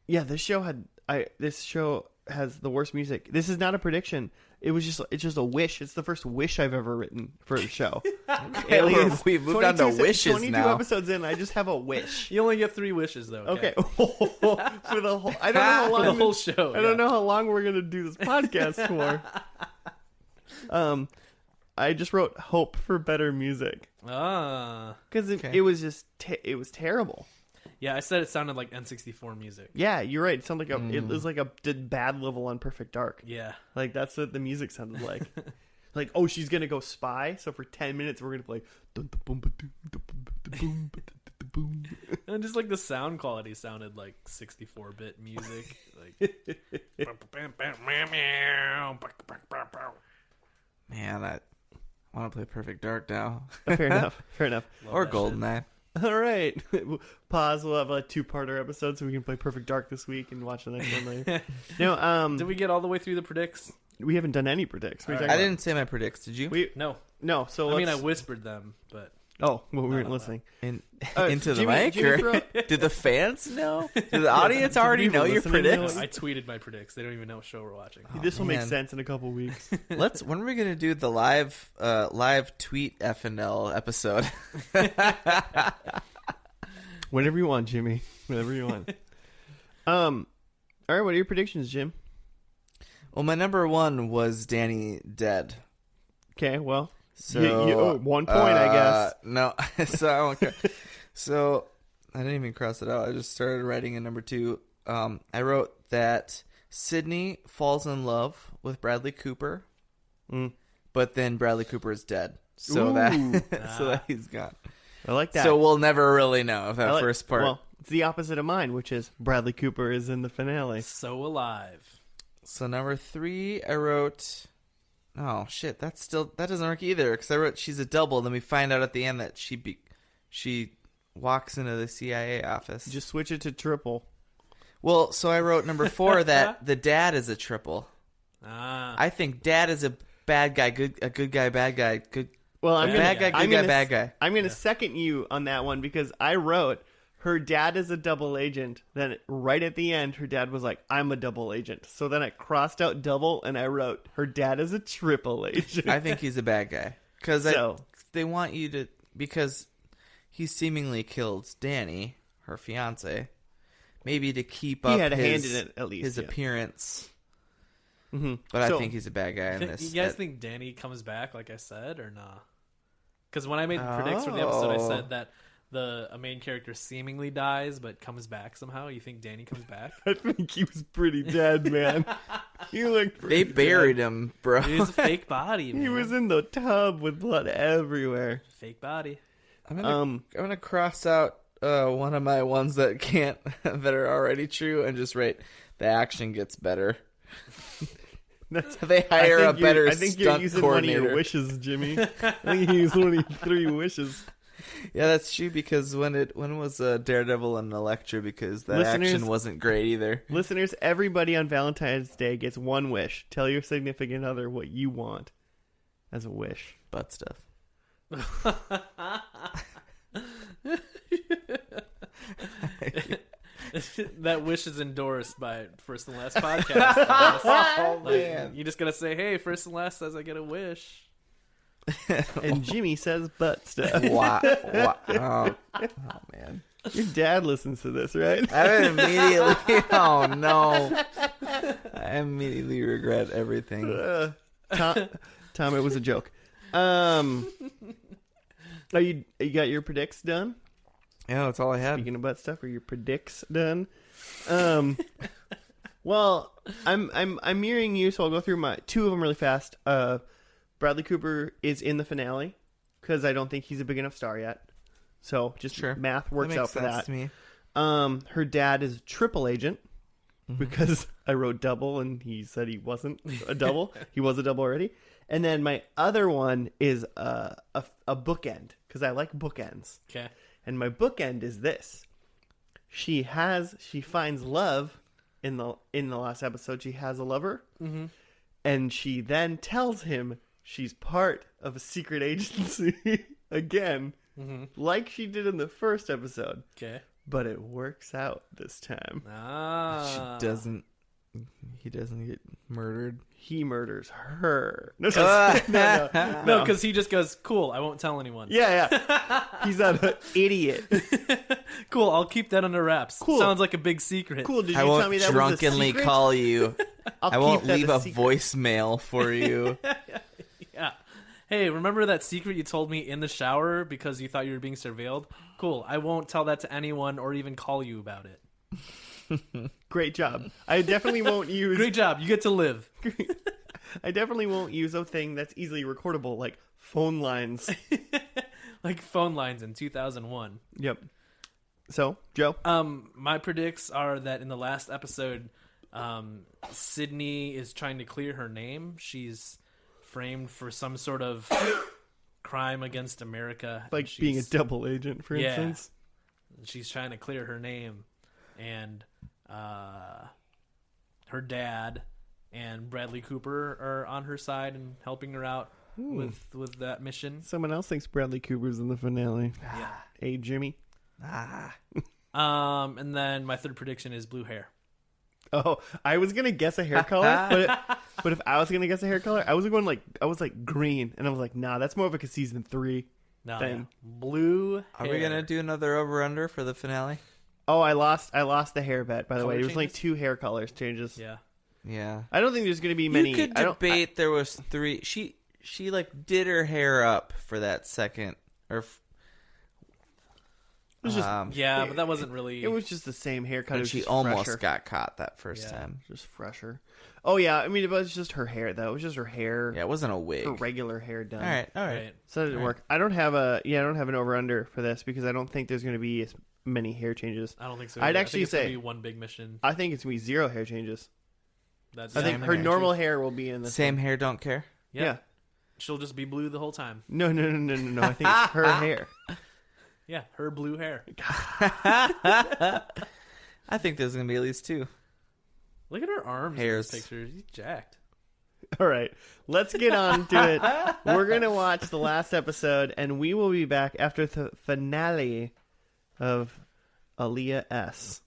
Yeah, this show has the worst music. This is not a prediction. it's just a wish. It's the first wish I've ever written for a show. Alias, we've moved on to 22 wishes 22 now. episodes in, I just have a wish. You only get 3 wishes though. Okay. For the whole, I don't know how long For the whole show. I don't know how long we're gonna do this podcast for. I just wrote hope for better music because it was just it was terrible. Yeah, I said it sounded like N64 music. Yeah, you're right. It sounded like it was like a bad level on Perfect Dark. Yeah, like that's what the music sounded like. Like, oh, she's gonna go spy. So for 10 minutes, we're gonna play. And just like the sound quality sounded like 64-bit music. Like, Man, I want to play Perfect Dark now. Fair enough. Fair enough. Or GoldenEye. All right. Pause. We'll have a 2-parter episode so we can play Perfect Dark this week and watch the next one later. No, did we get all the way through the predicts? we haven't done any predicts. What are you I talking didn't say my predicts. Did you? about? No. No. So I mean, I let's- whispered them, but Oh, well, we weren't listening. Into the Jimmy- mic? Jimmy Or throw- do the fans know? Do the audience already people know your listening know predicts? I tweeted my predicts. They don't even know what show we're watching. This will make man. sense in a couple weeks. When are we gonna do the live tweet FNL episode? Whenever you want, Jimmy. Whenever you want. All right. What are your predictions, Jim? Well, my number 1 was Danny dead. Okay. Well, So 1 point, I guess. No, so I didn't even cross it out. I just started writing in number 2. I wrote that Sydney falls in love with Bradley Cooper, but then Bradley Cooper is dead, so Ooh. that he's gone. I like that. So we'll never really know if I that like- first part. Well, it's the opposite of mine, which is Bradley Cooper is in the finale. So alive. So number 3, I wrote. Oh shit! That doesn't work either because I wrote she's a double. Then we find out at the end that she walks into the CIA office. Just switch it to triple. Well, so I wrote number 4 that the dad is a triple. I think dad is a bad guy, a good guy, bad guy, good. Well, I'm bad guy, good guy, bad guy. I'm gonna second you on that one because I wrote her dad is a double agent. Then right at the end, her dad was like, "I'm a double agent." So then I crossed out double and I wrote her dad is a triple agent. I think he's a bad guy because they want you to because he seemingly killed Danny, her fiance, maybe to keep up he had a hand his, in it at least. his yeah. appearance. Mm-hmm. But I think he's a bad guy in this. You guys think Danny comes back, like I said, or nah? Because when I made predicts for the episode, I said that a main character seemingly dies but comes back somehow. You think Danny comes back? I think he was pretty dead, man. He looked. They buried him, bro. It was a fake body, man. He was in the tub with blood everywhere. Fake body. I'm gonna cross out one of my ones that that are already true and just write the action gets better. They hire a better I think you're stunt using one of coordinator. your wishes, Jimmy. I think you used one of your 3 wishes. Yeah, that's true because when was Daredevil and Elektra because that action wasn't great either. Listeners, everybody on Valentine's Day gets 1 wish. Tell your significant other what you want as a wish. Butt stuff. That wish is endorsed by First and Last podcast. Oh Like, you just gotta say, "Hey, First and Last says I get a wish." And Jimmy says butt stuff. Wow. Oh man. Your dad listens to this, right? I immediately. Oh no! I immediately regret everything. Tom, it was a joke. Are you got your predicts done? Yeah, that's all I had. Speaking of butt stuff, are your predicts done? Well, I'm mirroring you, so I'll go through my 2 of them really fast. Bradley Cooper is in the finale because I don't think he's a big enough star yet. So just math works out for that. To me. Her dad is a triple agent because I wrote double and he said he wasn't a double. He was a double already. And then my other one is a bookend because I like bookends. Okay. And my bookend is this: she finds love in the last episode. She has a lover, and she then tells him she's part of a secret agency again, like she did in the first episode. Okay. But it works out this time. Ah. She doesn't He doesn't get murdered. He murders her. No, No, because he just goes, cool, I won't tell anyone. Yeah. He's an idiot. Cool, I'll keep that under wraps. Cool. Sounds like a big secret. Cool. Did you I tell won't me that drunkenly was a secret? call you. I won't keep that leave a secret. voicemail for you. Yeah. Hey, remember that secret you told me in the shower because you thought you were being surveilled? Cool, I won't tell that to anyone or even call you about it. Great job. I definitely won't use. Great job, you get to live. I definitely won't use a thing that's easily recordable, like phone lines. Like phone lines in 2001. Yep. So, Joe? My predicts are that in the last episode, Sydney is trying to clear her name. She's framed for some sort of crime against America. Like being a double agent, for Yeah. instance. She's trying to clear her name. And her dad and Bradley Cooper are on her side and helping her out with that mission. Someone else thinks Bradley Cooper's in the finale. Yeah. Hey, Jimmy. And then my third prediction is blue hair. Oh, I was gonna guess a hair color, but if I was gonna guess a hair color, I was like green, and I was like, nah, that's more of like a season 3 No, thing. blue Are hair. we gonna do another over/under for the finale? Oh, I lost the hair bet, by the Color way. It was only changes? 2 hair colors changes. Yeah. Yeah. I don't think there's gonna be many. You could debate. There was 3. She like did her hair up for that second, or It was just, Yeah, but that wasn't really... it was just the same haircut. It and was she just almost fresher. got caught that first Yeah. time. Just fresher. Oh yeah, I mean it was just her hair though. It was just her hair, Yeah, it wasn't a wig. her regular hair done. All right. Right. So that didn't work. I don't have an over under for this because I don't think there's going to be as many hair changes. I don't think so. I'd either. actually I think it's gonna say- be one big mission. I think it's going to be 0 hair changes. That's I think Same her hair. normal hair will be in the Same hair, don't care. Yeah. She'll just be blue the whole time. No. I think it's her hair. Yeah, her blue hair. I think there's gonna be at least 2. Look at her arms Hairs. in this picture. She's jacked. All right, let's get on to it. We're going to watch the last episode, and we will be back after the finale of Alias.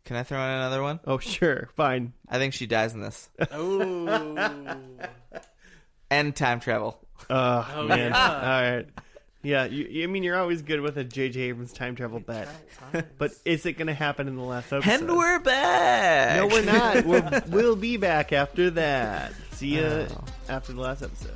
Can I throw in another one? Oh, sure. Fine. I think she dies in this. Oh. And time travel. Oh, man. yeah. All right. Yeah, I mean, you're always good with a J.J. Abrams time travel bet. But is it going to happen in the last episode? And we're back. No, we're not. We'll be back after that. See ya Oh. after the last episode.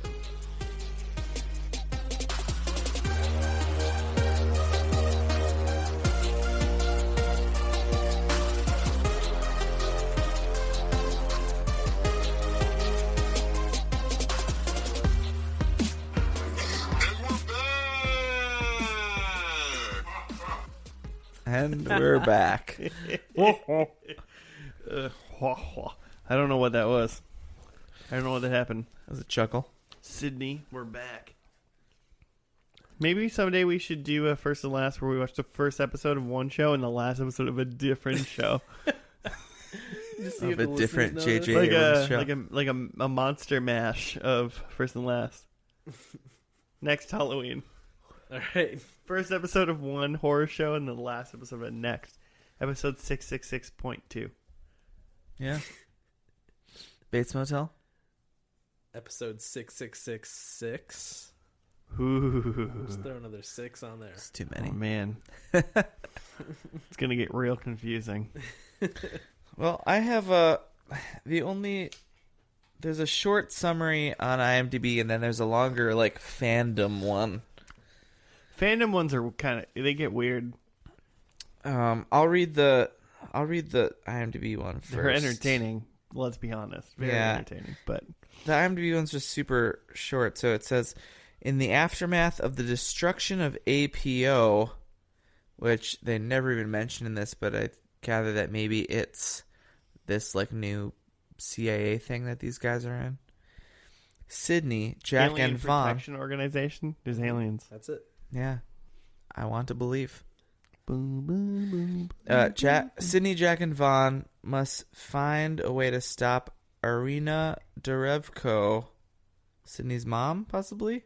And we're back. I don't know what that was. I don't know what that happened. That was a chuckle. Sydney, we're back. Maybe someday we should do a first and last where we watch the first episode of one show and the last episode of a different show. Just Of if a the different listeners JJ. know like Abrams show. a monster mash of first and last. Next Halloween. that. All right. First episode of one horror show and the last episode of it next. Episode 666.2. Yeah. Bates Motel. Episode 6666. Ooh. Just throw another 6 on there. It's too Oh, many. man. It's going to get real confusing. Well, I have there's a short summary on IMDb, and then there's a longer like fandom one. Fandom ones are they get weird. I'll read the IMDb one first. They're entertaining. Let's be honest. Very entertaining. But The IMDb one's just super short. So it says, in the aftermath of the destruction of APO, which they never even mentioned in this, but I gather that maybe it's this like new CIA thing that these guys are in. Sydney, Jack, Alien and Vaughn. Protection Organization. There's aliens. That's it. Yeah, I want to believe. Boom, boom, boom. Sydney, Jack, and Vaughn must find a way to stop Irina Derevko, Sydney's mom, possibly,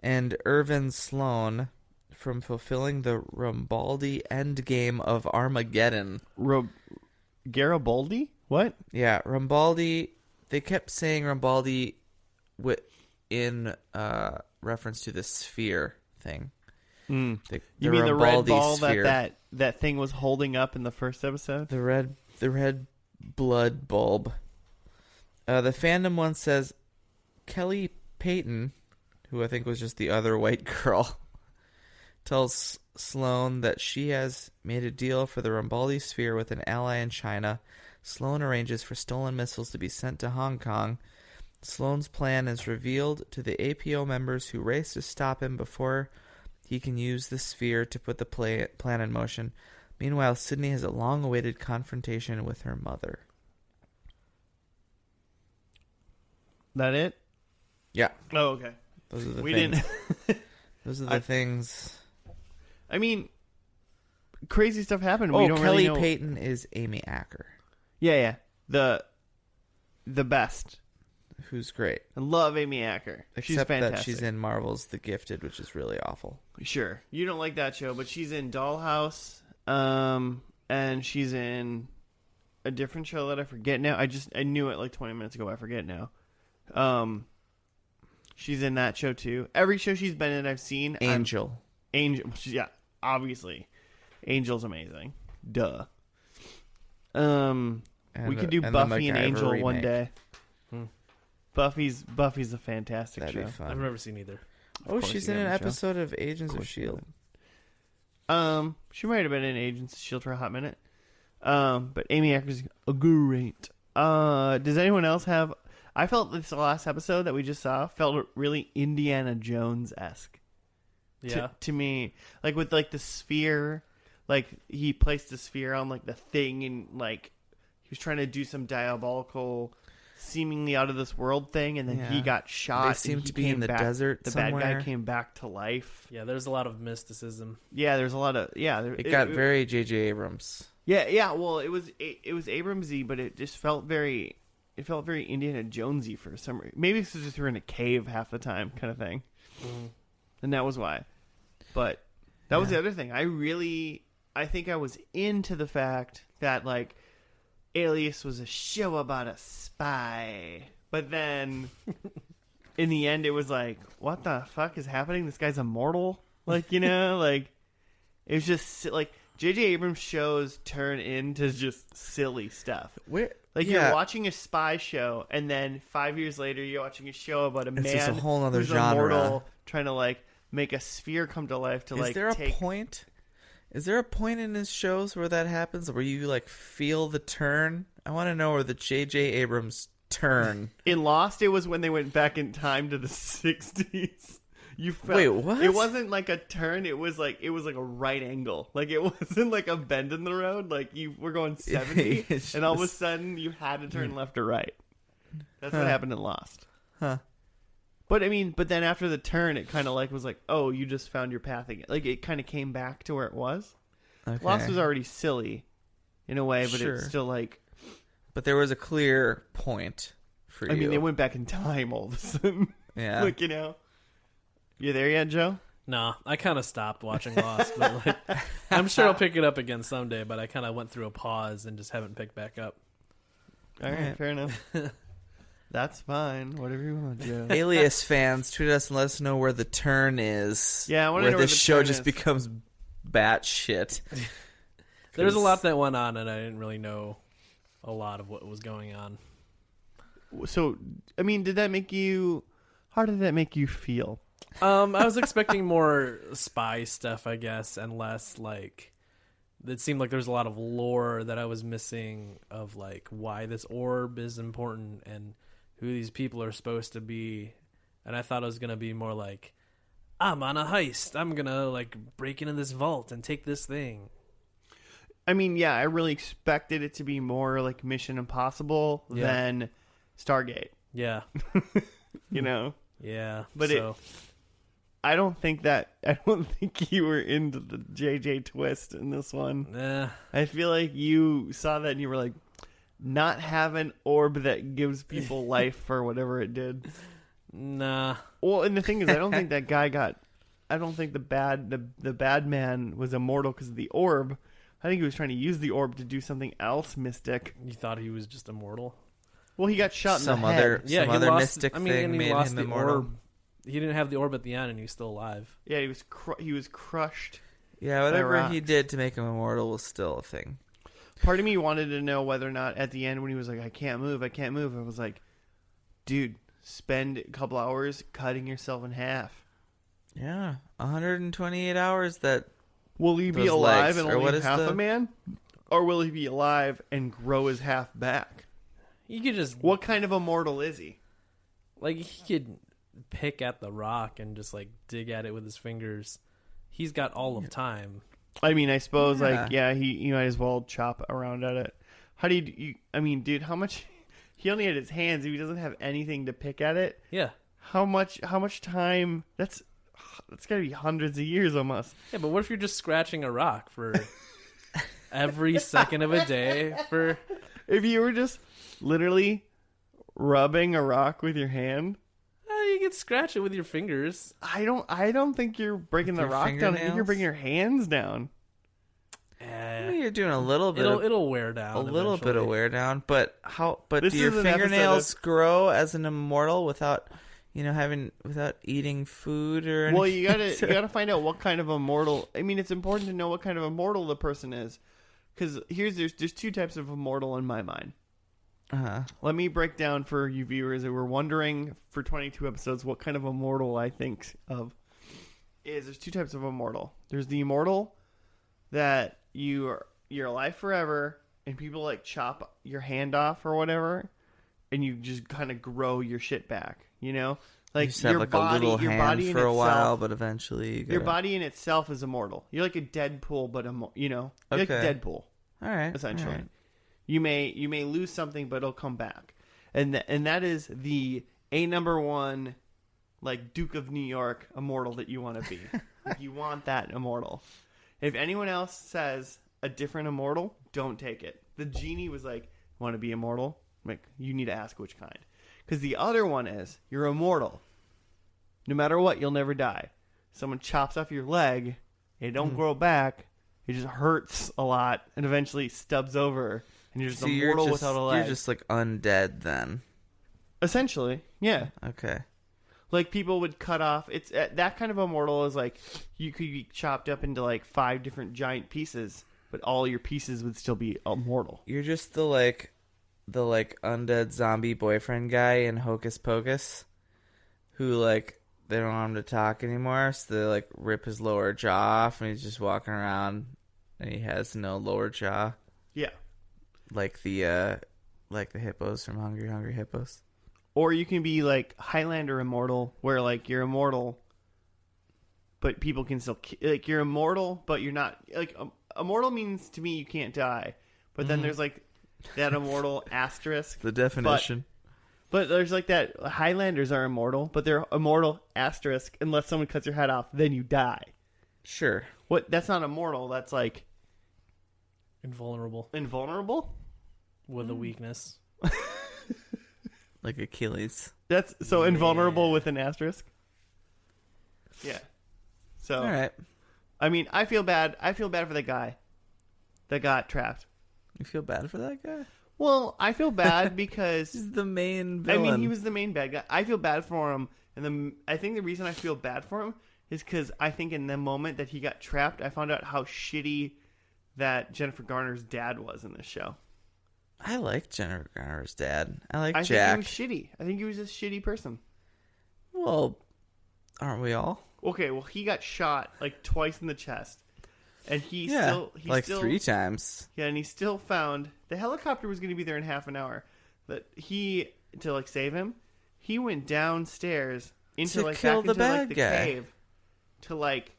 and Irvin Sloan from fulfilling the Rambaldi endgame of Armageddon. Garibaldi? What? Yeah, Rambaldi. They kept saying Rambaldi in reference to the sphere thing. You mean the red Rambaldi ball sphere. that thing was holding up in the first episode? The red blood bulb. The fandom one says Kelly Payton, who I think was just the other white girl, tells Sloane that she has made a deal for the Rambaldi sphere with an ally in China. Sloane arranges for stolen missiles to be sent to Hong Kong. Sloane's plan is revealed to the APO members who race to stop him before he can use the sphere to put the plan in motion. Meanwhile, Sydney has a long-awaited confrontation with her mother. That it? Yeah. Oh, okay. Those are the We things. didn't. Those are the things. I mean, crazy stuff happened. Oh, We don't Kelly really know. Payton is Amy Acker, Yeah. The best. who's great. I love Amy Acker. She's Except fantastic. that she's in Marvel's The Gifted, which is really awful. Sure. You don't like that show, but she's in Dollhouse, and she's in a different show that I forget now. I knew it like 20 minutes ago. I forget now. She's in that show too. Every show she's been in, I've seen. Angel. Angel. Yeah, obviously. Angel's amazing. Duh. We could do and the Buffy and MacGyver Angel one remake. day. Buffy's a fantastic That'd show. be fun. I've never seen either. Oh, course she's you in an haven't, Joe. episode of Agents of S.H.I.E.L.D. She might have been in Agents of S.H.I.E.L.D. for a hot minute. But Amy Acker's great. Does anyone else have... I felt this last episode that we just saw felt really Indiana Jones-esque. Yeah. To me. Like with like the sphere. Like he placed the sphere on like the thing and like he was trying to do some diabolical, seemingly out of this world thing, and then he Yeah. got shot. They seem and he to be in came the back, desert The somewhere. bad guy came back to life. Yeah, there's a lot of mysticism. Yeah, there's a lot of It got very J.J. Abrams. Yeah. Well, it was Abramsy, but it just felt very Indiana Jonesy for some reason. Maybe it's just we're in a cave half the time, kind of thing, and that was why. But that was the other thing. I think I was into the fact that like Alias was a show about a spy, but then in the end it was like, what the fuck is happening? This guy's immortal. Like, like it was just like J.J. Abrams shows turn into just silly stuff. Like you're watching a spy show, and then 5 years later you're watching a show about a man just a whole other who's genre. immortal, trying to like make a sphere come to life to Is there a point? Is there a point in his shows where that happens, where you like feel the turn? I want to know where the J.J. Abrams turn. In Lost, it was when they went back in time to the 60s. You felt, Wait, what? It wasn't like a turn. It was like a right angle. Like it wasn't like a bend in the road. Like you were going 70, It's and all of a just- sudden you had to turn left or right. That's what happened in Lost. Huh. But I mean, but then after the turn, it kind of like was like, oh, you just found your path again. Like it kind of came back to where it was. Okay. Lost was already silly, in a way, but Sure. it's still like. But there was a clear point for you. I mean, they went back in time all of a sudden. Yeah. Like you there yet, Joe? No, I kind of stopped watching Lost, but like, I'm sure I'll pick it up again someday. But I kind of went through a pause and just haven't picked back up. All right, fair enough. That's fine. Whatever you want, Joe. Alias fans, tweet us and let us know where the turn is. Yeah, I want to where know where this the show turn just is. becomes batshit. There was a lot that went on, and I didn't really know a lot of what was going on. So, I mean, did that make you? How did that make you feel? I was expecting more spy stuff, I guess, and less like. It seemed like there was a lot of lore that I was missing of like why this orb is important and who these people are supposed to be. And I thought it was gonna be more like, I'm on a heist. I'm gonna like break into this vault and take this thing. I mean, yeah, I really expected it to be more like Mission Impossible than Stargate. Yeah, You know, yeah. But I don't think you were into the JJ twist in this one. I feel like you saw that and you were like, not have an orb that gives people life for whatever it did. Nah. Well, and the thing is, I don't think that guy got. I don't think the bad man was immortal because of the orb. I think he was trying to use the orb to do something else mystic. You thought he was just immortal? Well, he got shot in the Some head. Yeah, some he other lost, mystic I mean, thing and he made lost him the immortal. orb. He didn't have the orb at the end, and he was still alive. Yeah, he was crushed. Yeah, whatever he rocks. did to make him immortal was still a thing. Part of me wanted to know whether or not at the end when he was like, I can't move, I was like, dude, spend a couple hours cutting yourself in half. Yeah, 128 hours. That Will he be Those alive legs, and or only what have is half the- a man? Or will he be alive and grow his half back? You could just What kind of immortal is he? like he could pick at the rock and just like dig at it with his fingers. He's got all of time. I mean, I suppose, Yeah. he might as well chop around at it. How do you I mean, dude, how much... He only had his hands. If he doesn't have anything to pick at it, Yeah. how much time... That's got to be hundreds of years almost. Yeah, but what if you're just scratching a rock for every second of a day for... If you were just literally rubbing a rock with your hand... You can scratch it with your fingers. I don't think you're breaking With the your rock down. I think you're fingernails? breaking your hands down. I mean, you're doing a little bit. It'll wear down. a little bit of eventually. wear down, but how? But This do your is an episode fingernails grow as an immortal without, without eating food or anything? Well, you gotta find out what kind of immortal. I mean, it's important to know what kind of immortal the person is, because there's two types of immortal in my mind. Let me break down for you viewers that were wondering for 22 episodes what kind of immortal I think of. There's two types of immortal. There's the immortal that you're alive forever, and people like chop your hand off or whatever, and you just kind of grow your shit back. You know, like you just have your body, a little your hand body for in a itself, while, but eventually you your gotta... body in itself is immortal. You're like a Deadpool, but you're like Okay. Deadpool All right, essentially. all right. You may lose something, but it'll come back, and that is the number one, like Duke of New York immortal that you want to be. Like, you want that immortal. If anyone else says a different immortal, don't take it. The genie was like, "Want to be immortal?" Like, you need to ask which kind, because the other one is you're immortal. No matter what, you'll never die. Someone chops off your leg, it don't grow back. It just hurts a lot, and eventually stubs over. And you're just So immortal without a leg. You're just like undead then. Essentially, yeah. Okay. Like people would cut off. It's that kind of immortal is like you could be chopped up into like 5 different giant pieces, but all your pieces would still be immortal. You're just the undead zombie boyfriend guy in Hocus Pocus, who like they don't want him to talk anymore, so they like rip his lower jaw off, and he's just walking around, and he has no lower jaw. Yeah. Like the hippos from Hungry Hippos. Or you can be like Highlander immortal, where like you're immortal, but people can still like you're immortal, but you're not like immortal means to me you can't die. But then there's like that immortal asterisk. The definition. But there's like that Highlanders are immortal, but they're immortal asterisk unless someone cuts your head off, then you die. Sure. What? That's not immortal. That's like Invulnerable invulnerable. with a weakness. Like Achilles. That's so invulnerable with an asterisk. Yeah. So All right. I mean, I feel bad. I feel bad for the guy that got trapped. You feel bad for that guy? Well, I feel bad because He's the main I villain. mean, he was the main bad guy. I feel bad for him, and I think the reason I feel bad for him is because I think in the moment that he got trapped, I found out how shitty that Jennifer Garner's dad was in this show. I like Jennifer Garner's dad. I like I Jack. think he was shitty. I think he was a shitty person. Well, aren't we all? Okay, well, he got shot like twice in the chest, and he Yeah, still 3 times. Yeah, and he still found the helicopter was going to be there in half an hour, but to like save him, he went downstairs into To like kill back the into bad like the guy. cave to like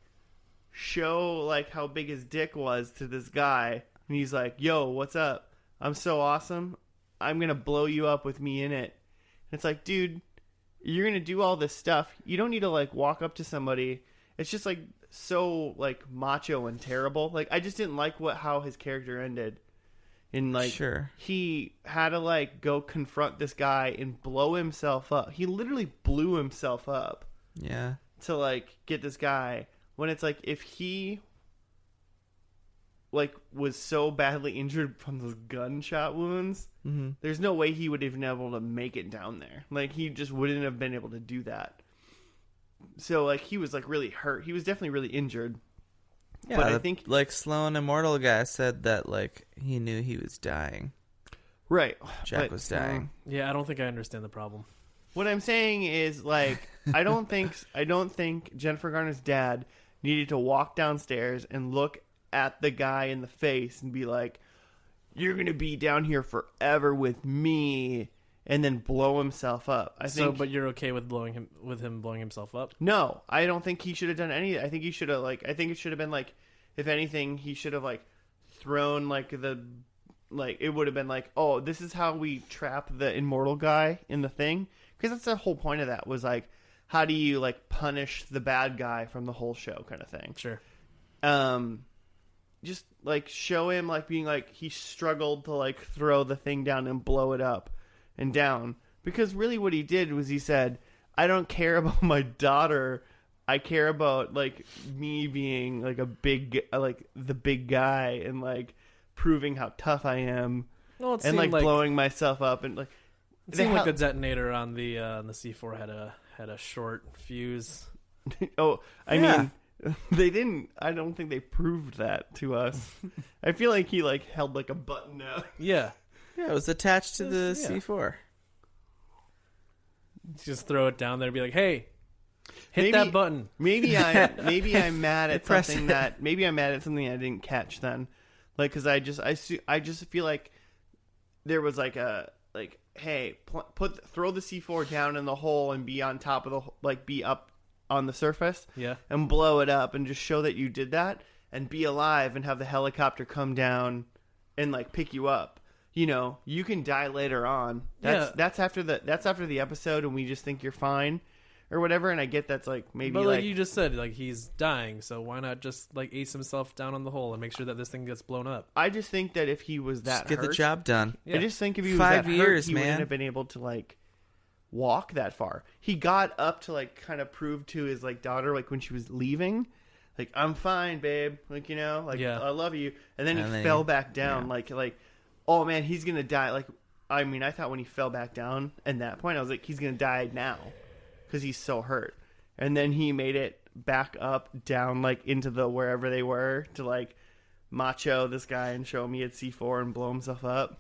show like how big his dick was to this guy, and he's like, "Yo, what's up? I'm so awesome. I'm gonna blow you up with me in it." And it's like, dude, you're gonna do all this stuff. You don't need to like walk up to somebody. It's just like so like macho and terrible. Like I just didn't like how his character ended. And like Sure. he had to like go confront this guy and blow himself up. He literally blew himself up Yeah. to like get this guy. When it's like if he was so badly injured from those gunshot wounds. Mm-hmm. There's no way he would have been able to make it down there. Like, he just wouldn't have been able to do that. So, like, he was, like, really hurt. He was definitely really injured. Yeah, but I think... like, Sloan Immortal guy said that, like, he knew he was dying. Right. Jack was dying. Yeah, I don't think I understand the problem. What I'm saying is, like, I don't think Jennifer Garner's dad needed to walk downstairs and look at the guy in the face and be like, "You're going to be down here forever with me," and then blow himself up. I think. But you're okay with him blowing himself up? No, I don't think he should have done any. I think he should have I think it should have been like, if anything, he should have like thrown it would have been like, "Oh, this is how we trap the immortal guy in the thing," because that's the whole point of that was like, how do you like punish the bad guy from the whole show kind of thing. Sure. Just like show him like being like he struggled to like throw the thing down and blow it up and down, because really what he did was he said, "I don't care about my daughter, I care about like me being like the big guy and like proving how tough I am." Well, it and seemed like blowing myself up and like it seemed like the detonator on the C4 had a short fuse. Oh, I mean, they didn't. I don't think they proved that to us. I feel like he like held like a button out. Yeah, Yeah, it was attached to the C4. Just throw it down there and be like, "Hey, hit that button." Maybe I'm mad at something that I didn't catch then, like because I just feel like there was like a like, hey, throw the C4 down in the hole and be on top of be up on the surface, and blow it up and just show that you did that and be alive and have the helicopter come down and like pick you up. You know, you can die later on. That's after the episode and we just think you're fine or whatever. And I get that's like maybe, but like you just said, like he's dying, so why not just like ace himself down on the hole and make sure that this thing gets blown up? I just think that if he was that just get hurt, the job done. I just think if he was 5 that years, hurt, he man, wouldn't have been able to like walk that far. He got up to like kind of prove to his like daughter, like when she was leaving, like, "I'm fine, babe," like, you know, like, "I love you," and then he fell back down, like oh man, he's gonna die. Like, I mean, I thought when he fell back down at that point, I was like, he's gonna die now because he's so hurt. And then he made it back up, down, like into the wherever they were to like macho this guy and show him he had C4 and blow himself up.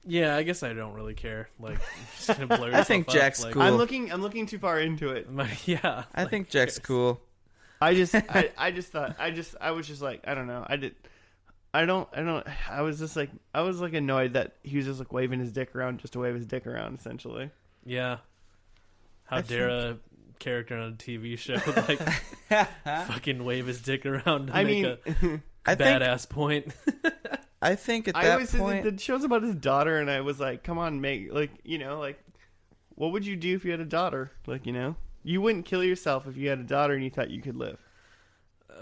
Yeah, I guess I don't really care. Like, just gonna blow yourself I think Jack's up, cool. I'm looking too far into it. Yeah, I think Jack's cool. I was just like, I don't know. I was just like, I was like annoyed that he was just like waving his dick around just to wave his dick around, essentially. Yeah. How dare a character on a TV show like fucking wave his dick around to make a badass point. I think at that point, the show's about his daughter, and I was like, come on, make like, you know, like, what would you do if you had a daughter? Like, you know, you wouldn't kill yourself if you had a daughter and you thought you could live.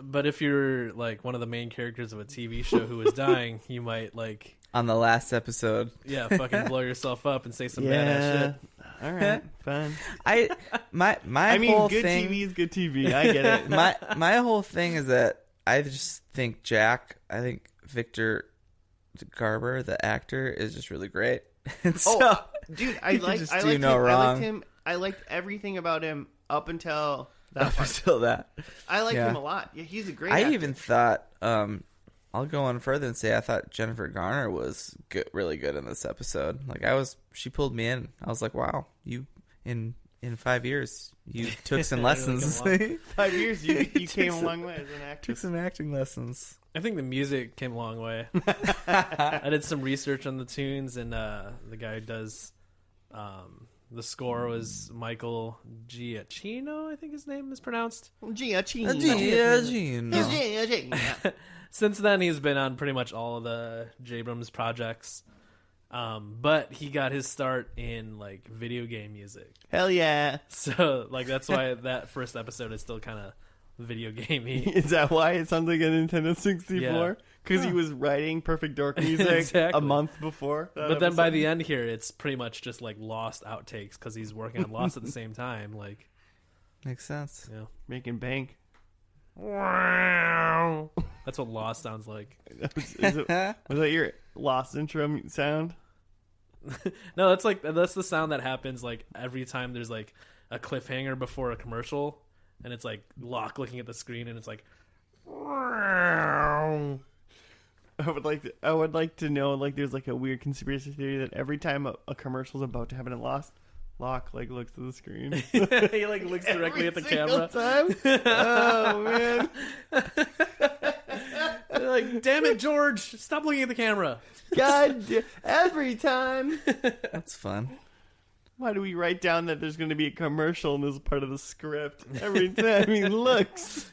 But if you're like one of the main characters of a TV show who is dying, you might like on the last episode, fucking blow yourself up and say some badass shit. All right, fine. I mean, whole good thing, TV is good TV. I get it. my whole thing is that I just think Victor Garber, the actor, is just really great. And so, dude, I liked him. I liked everything about him up until that part. I liked him a lot. Yeah, he's a great actor. I even thought, I'll go on further and say I thought Jennifer Garner was really good in this episode. Like she pulled me in. I was like, wow, you in 5 years you took some lessons. 5 years, you came a long way as an actor. Took some acting lessons. I think the music came a long way. I did some research on the tunes, and the guy who does the score was Michael Giacchino, I think his name is pronounced. Giacchino. Since then, he's been on pretty much all of the J-Brams projects. But he got his start in like video game music. Hell yeah. So like that's why that first episode is still kind of video gamey. Is that why it sounds like a Nintendo 64? Because he was writing Perfect Dork music a month before. But then by the end here, it's pretty much just like Lost outtakes because he's working on Lost at the same time. Like, makes sense. Yeah, making bank. Wow. That's what Lost sounds like. Was that your Lost intro sound? No, that's the sound that happens like every time there's like a cliffhanger before a commercial, and it's like Locke looking at the screen, and it's like. I would like to know, like, there's like a weird conspiracy theory that every time a commercial's about to happen in Lost, Locke like looks at the screen. He like looks directly at the camera. Time? Oh man! They're like, damn it, George! Stop looking at the camera. God, every time. That's fun. Why do we write down that there's going to be a commercial and this is part of the script every time he looks?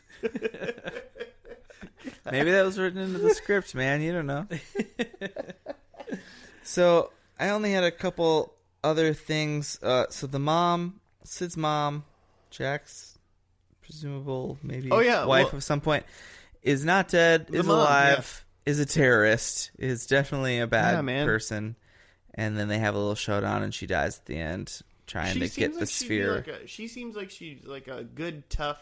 Maybe that was written into the script, man. You don't know. So I only had a couple other things. So the mom, Sid's mom, Jack's presumable wife of some point, is not dead, is alive, is a terrorist, is definitely a bad person. And then they have a little showdown and she dies at the end trying to get the sphere. She seems like she's like a good, tough,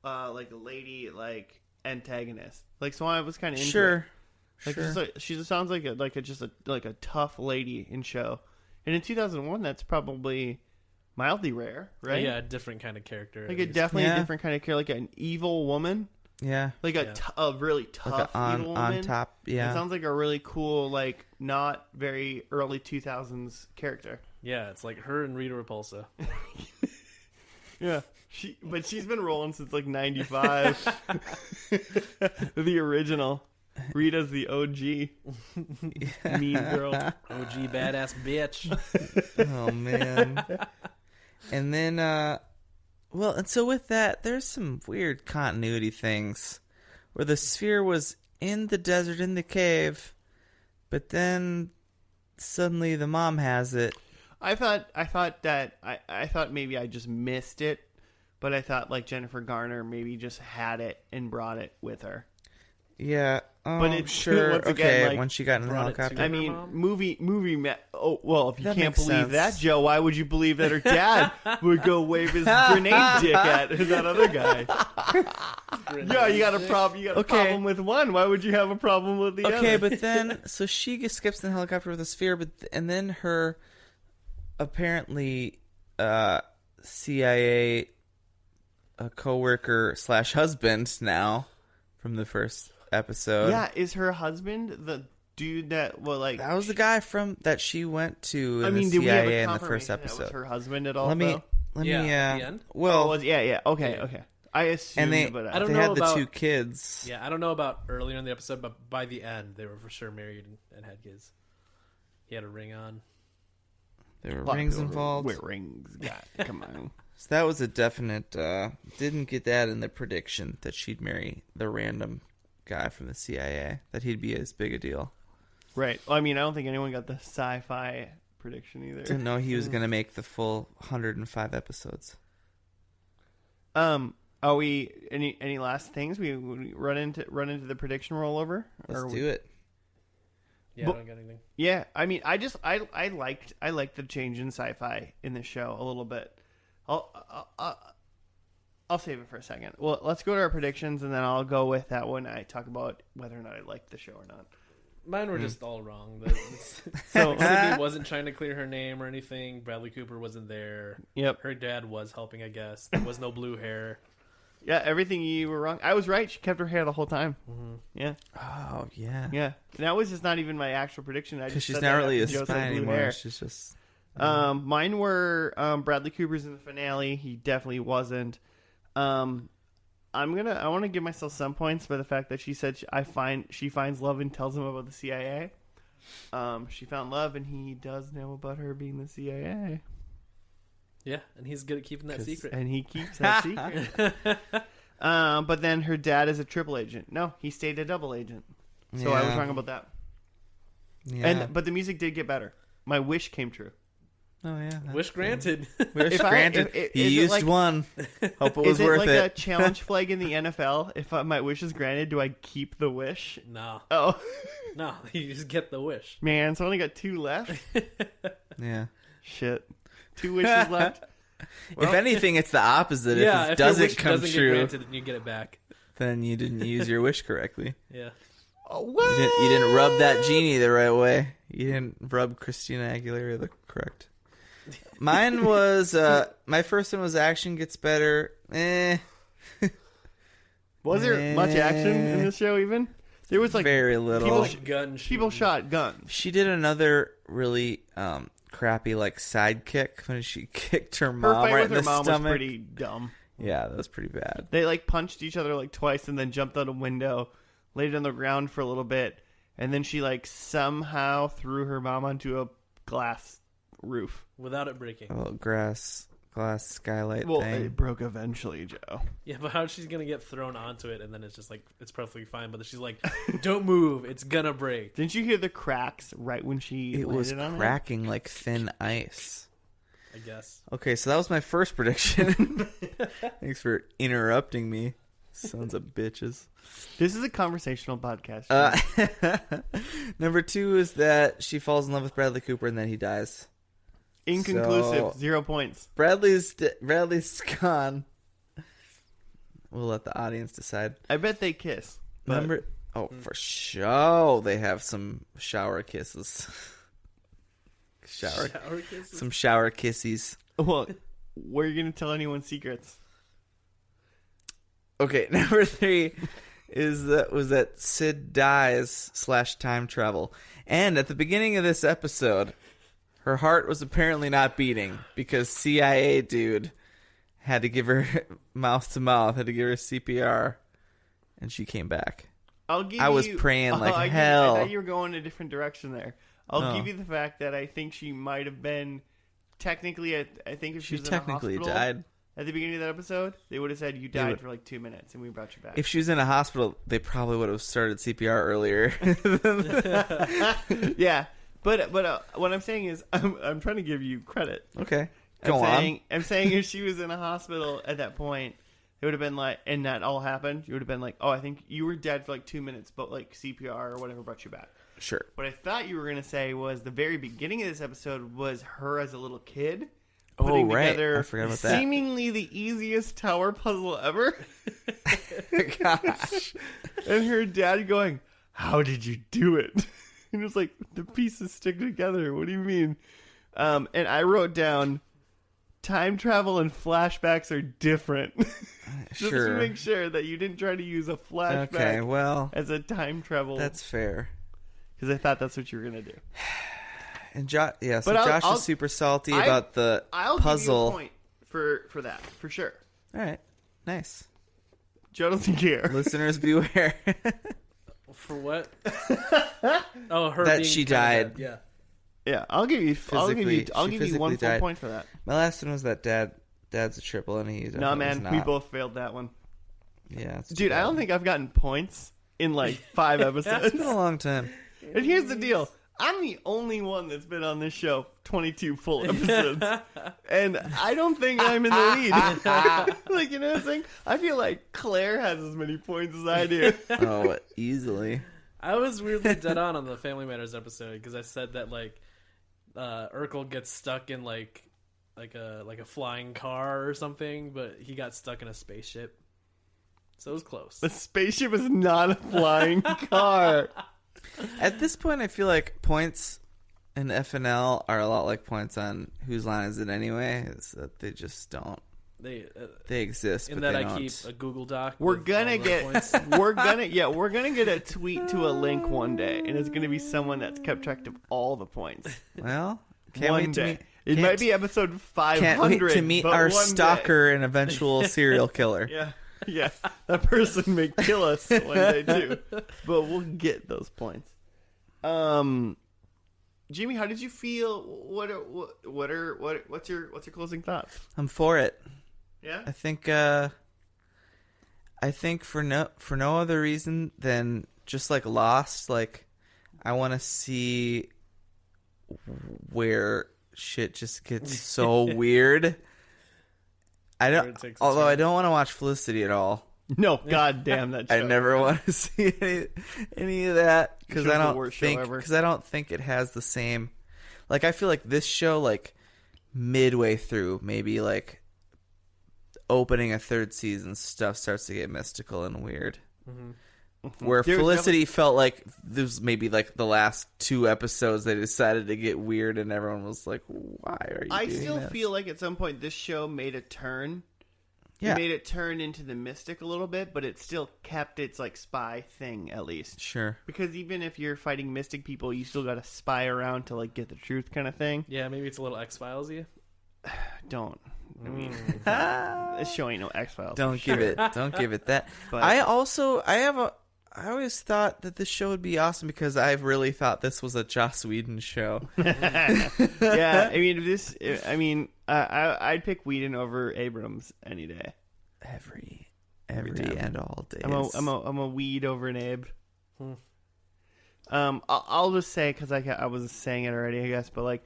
like a lady, like antagonist. Like, so I was kind of into it. Like, she sounds like a tough lady in show. And in 2001, that's probably mildly rare, right? Yeah, a different kind of character. Like a different kind of character, like an evil woman. Yeah. Like a really tough like evil woman. On top, yeah. It sounds like a really cool, like, not very early 2000s character. Yeah, it's like her and Rita Repulsa. Yeah. She's been rolling since like 95. The original. Rita's the OG. Mean girl. OG badass bitch. Oh man. And then and so with that, there's some weird continuity things where the sphere was in the desert in the cave, but then suddenly the mom has it. I thought maybe I just missed it, but I thought like Jennifer Garner maybe just had it and brought it with her. Yeah, but it's sure. once again, okay, like, when she got in the helicopter. I mean, movie. Oh well, if you That can't makes believe sense. that, Joe, why would you believe that her dad would go wave his grenade dick at that other guy? Yeah, you got a problem. You got a problem with one. Why would you have a problem with the other? Okay, but then so she skips in the helicopter with a sphere, and then her apparently CIA coworker / husband now from the first episode. Yeah, is her husband the dude that that was the guy from that she went to in did the we have CIA a in the first confirmation that episode. was her husband at all? Let me at the end? well, yeah. Okay. I assumed, but I don't they know had about the two kids. Yeah, I don't know about earlier in the episode, but by the end, they were for sure married and had kids. He had a ring on. There were rings involved. Wear rings, God, come on. So that was a definite. Didn't get that in the prediction that she'd marry the random guy from the CIA. That he'd be as big a deal. Right. Well, I mean, I don't think anyone got the sci-fi prediction either. Didn't know he was going to make the full 105 episodes. Are we any last things we run into the prediction rollover? Let's do it. Yeah, I don't get anything. Yeah, I mean, I liked the change in sci-fi in the show a little bit. I'll save it for a second. Well, let's go to our predictions, and then I'll go with that when I talk about whether or not I liked the show or not. Mine were just all wrong. So Sydney wasn't trying to clear her name or anything. Bradley Cooper wasn't there. Yep. Her dad was helping, I guess. There was no blue hair. Yeah, everything you were wrong. I was right. She kept her hair the whole time. Mm-hmm. Yeah. Oh, yeah. Yeah. And that was just not even my actual prediction. Because she's not really a spy anymore. Hair. She's just... Mine were Bradley Cooper's in the finale. He definitely wasn't. I want to give myself some points by the fact that she said she finds love and tells him about the CIA. She found love, and he does know about her being the CIA. Yeah, and he's good at keeping that secret. And he keeps that secret. But then her dad is a triple agent. No, he stayed a double agent. So I was wrong about that. Yeah. But the music did get better. My wish came true. Oh, yeah. Wish granted. Wish granted. He used one. Hope it was worth it. Is it like a challenge flag in the NFL? If my wish is granted, do I keep the wish? No. Oh. No, you just get the wish. Man, so I only got 2 left? Yeah. Shit. 2 wishes left? Well, if anything, it's the opposite. Yeah, if it doesn't your wish come doesn't true. get granted, then you get it back. Then you didn't use your wish correctly. Yeah. Oh, what? You didn't rub that genie the right way. You didn't rub Christina Aguilera the correct. Mine was my first one was action gets better. Was there much action in this show? Even there was like very little. People shot guns. She did another really crappy like sidekick when she kicked her mom fight right with in her the mom stomach. was pretty dumb. Yeah, that was pretty bad. They like punched each other like twice and then jumped out a window, laid on the ground for a little bit, and then she like somehow threw her mom onto a glass roof Without it breaking. A little glass skylight Well, thing. it broke eventually, Joe. Yeah, but how she's going to get thrown onto it and then it's just like, it's perfectly fine. But she's like, don't move. It's going to break. Didn't you hear the cracks right when she It was landed on cracking like thin ice. I guess. Okay, so that was my first prediction. Thanks for interrupting me, sons of bitches. This is a conversational podcast. Number 2 is that she falls in love with Bradley Cooper and then he dies. Inconclusive. So, 0 points. Bradley's gone. We'll let the audience decide. I bet they kiss. But For sure, they have some shower kisses. Shower kisses? Some shower kissies. Well, were you going to tell anyone secrets? Okay, number 3 was that Sid dies / time travel. And at the beginning of this episode, her heart was apparently not beating because CIA dude had to give her mouth to mouth, had to give her CPR, and she came back. I was praying like hell. I thought you were going a different direction there. I'll give you the fact that I think she might have been technically. I think if she was technically in a hospital died at the beginning of that episode, they would have said you died for like 2 minutes and we brought you back. If she was in a hospital, they probably would have started CPR earlier. Yeah, but what I'm saying is I'm trying to give you credit. Okay, go on. I'm saying if she was in a hospital at that point, it would have been like, and that all happened, you would have been like, oh, I think you were dead for like 2 minutes, but like CPR or whatever brought you back. Sure. What I thought you were going to say was the very beginning of this episode was her as a little kid. Oh, Putting right. together I forgot about that. seemingly the easiest tower puzzle ever. Gosh. And her dad going, how did you do it? And it was like, the pieces stick together. What do you mean? And I wrote down, time travel and flashbacks are different. Just Sure. to make sure that you didn't try to use a flashback Okay, well, as a time travel. that's fair. Because I thought that's what you were going to do. And Josh I'll- is super salty about the I'll puzzle. give you a point for that, for sure. All right, nice. Joe doesn't care. Listeners, beware. For what? Oh, her That being she kinda died. dead. Yeah. Yeah, I'll give you She 1 physically full died. point for that. My last one was that dad's a triple, and he's No, man, we both failed that one. Yeah, it's too Dude, I bad. don't think I've gotten points in like 5 episodes. It's been a long time. And here's the deal. I'm the only one that's been on this show 22 full episodes. And I don't think I'm in the lead. Like, you know what I'm saying? I feel like Claire has as many points as I do. Oh, easily. I was weirdly dead on the Family Matters episode because I said that like Urkel gets stuck in like a flying car or something, but he got stuck in a spaceship. So it was close. The spaceship is not a flying car. At this point, I feel like points in FNL are a lot like points on Whose Line Is It Anyway? Is that they just don't. They exist, in but that they I don't. keep a Google Doc. We're with gonna all the get points. we're gonna get a tweet to a link one day, and it's gonna be someone that's kept track of all the points. Well, can't One wait to day. meet. It might be episode 500. Can't wait to meet but our one day. stalker and eventual serial killer. Yeah, that person may kill us one day too, but we'll get those points. Jimmy, how did you feel? What's your closing thoughts? I'm for it. Yeah, I think for no other reason than just like Lost, like I want to see where shit just gets so weird. I Where don't. it takes a Although turn. I don't want to watch Felicity at all. no, goddamn that show. I never want to see any of that because Show's I the don't worst show think ever. because I don't think it has the same. Like I feel like this show, like midway through, maybe like opening a third season, stuff starts to get mystical and weird. Mm-hmm. Where Felicity felt like this was maybe like the last 2 episodes they decided to get weird, and everyone was like, "Why are you?" I doing still this? feel like at some point this show made a turn. Yeah. It made it turn into the mystic a little bit, but it still kept its like spy thing at least. Sure. Because even if you're fighting mystic people, you still got to spy around to like get the truth, kind of thing. Yeah, maybe it's a little X-Files-y. Don't. I mean, this show ain't no X-Files. Don't give it that. But- I always thought that this show would be awesome because I really thought this was a Joss Whedon show. Yeah, I mean, I'd pick Whedon over Abrams any day. Every time. and all days. I'm a weed over an Abe. I'll just say because I was saying it already, I guess, but like,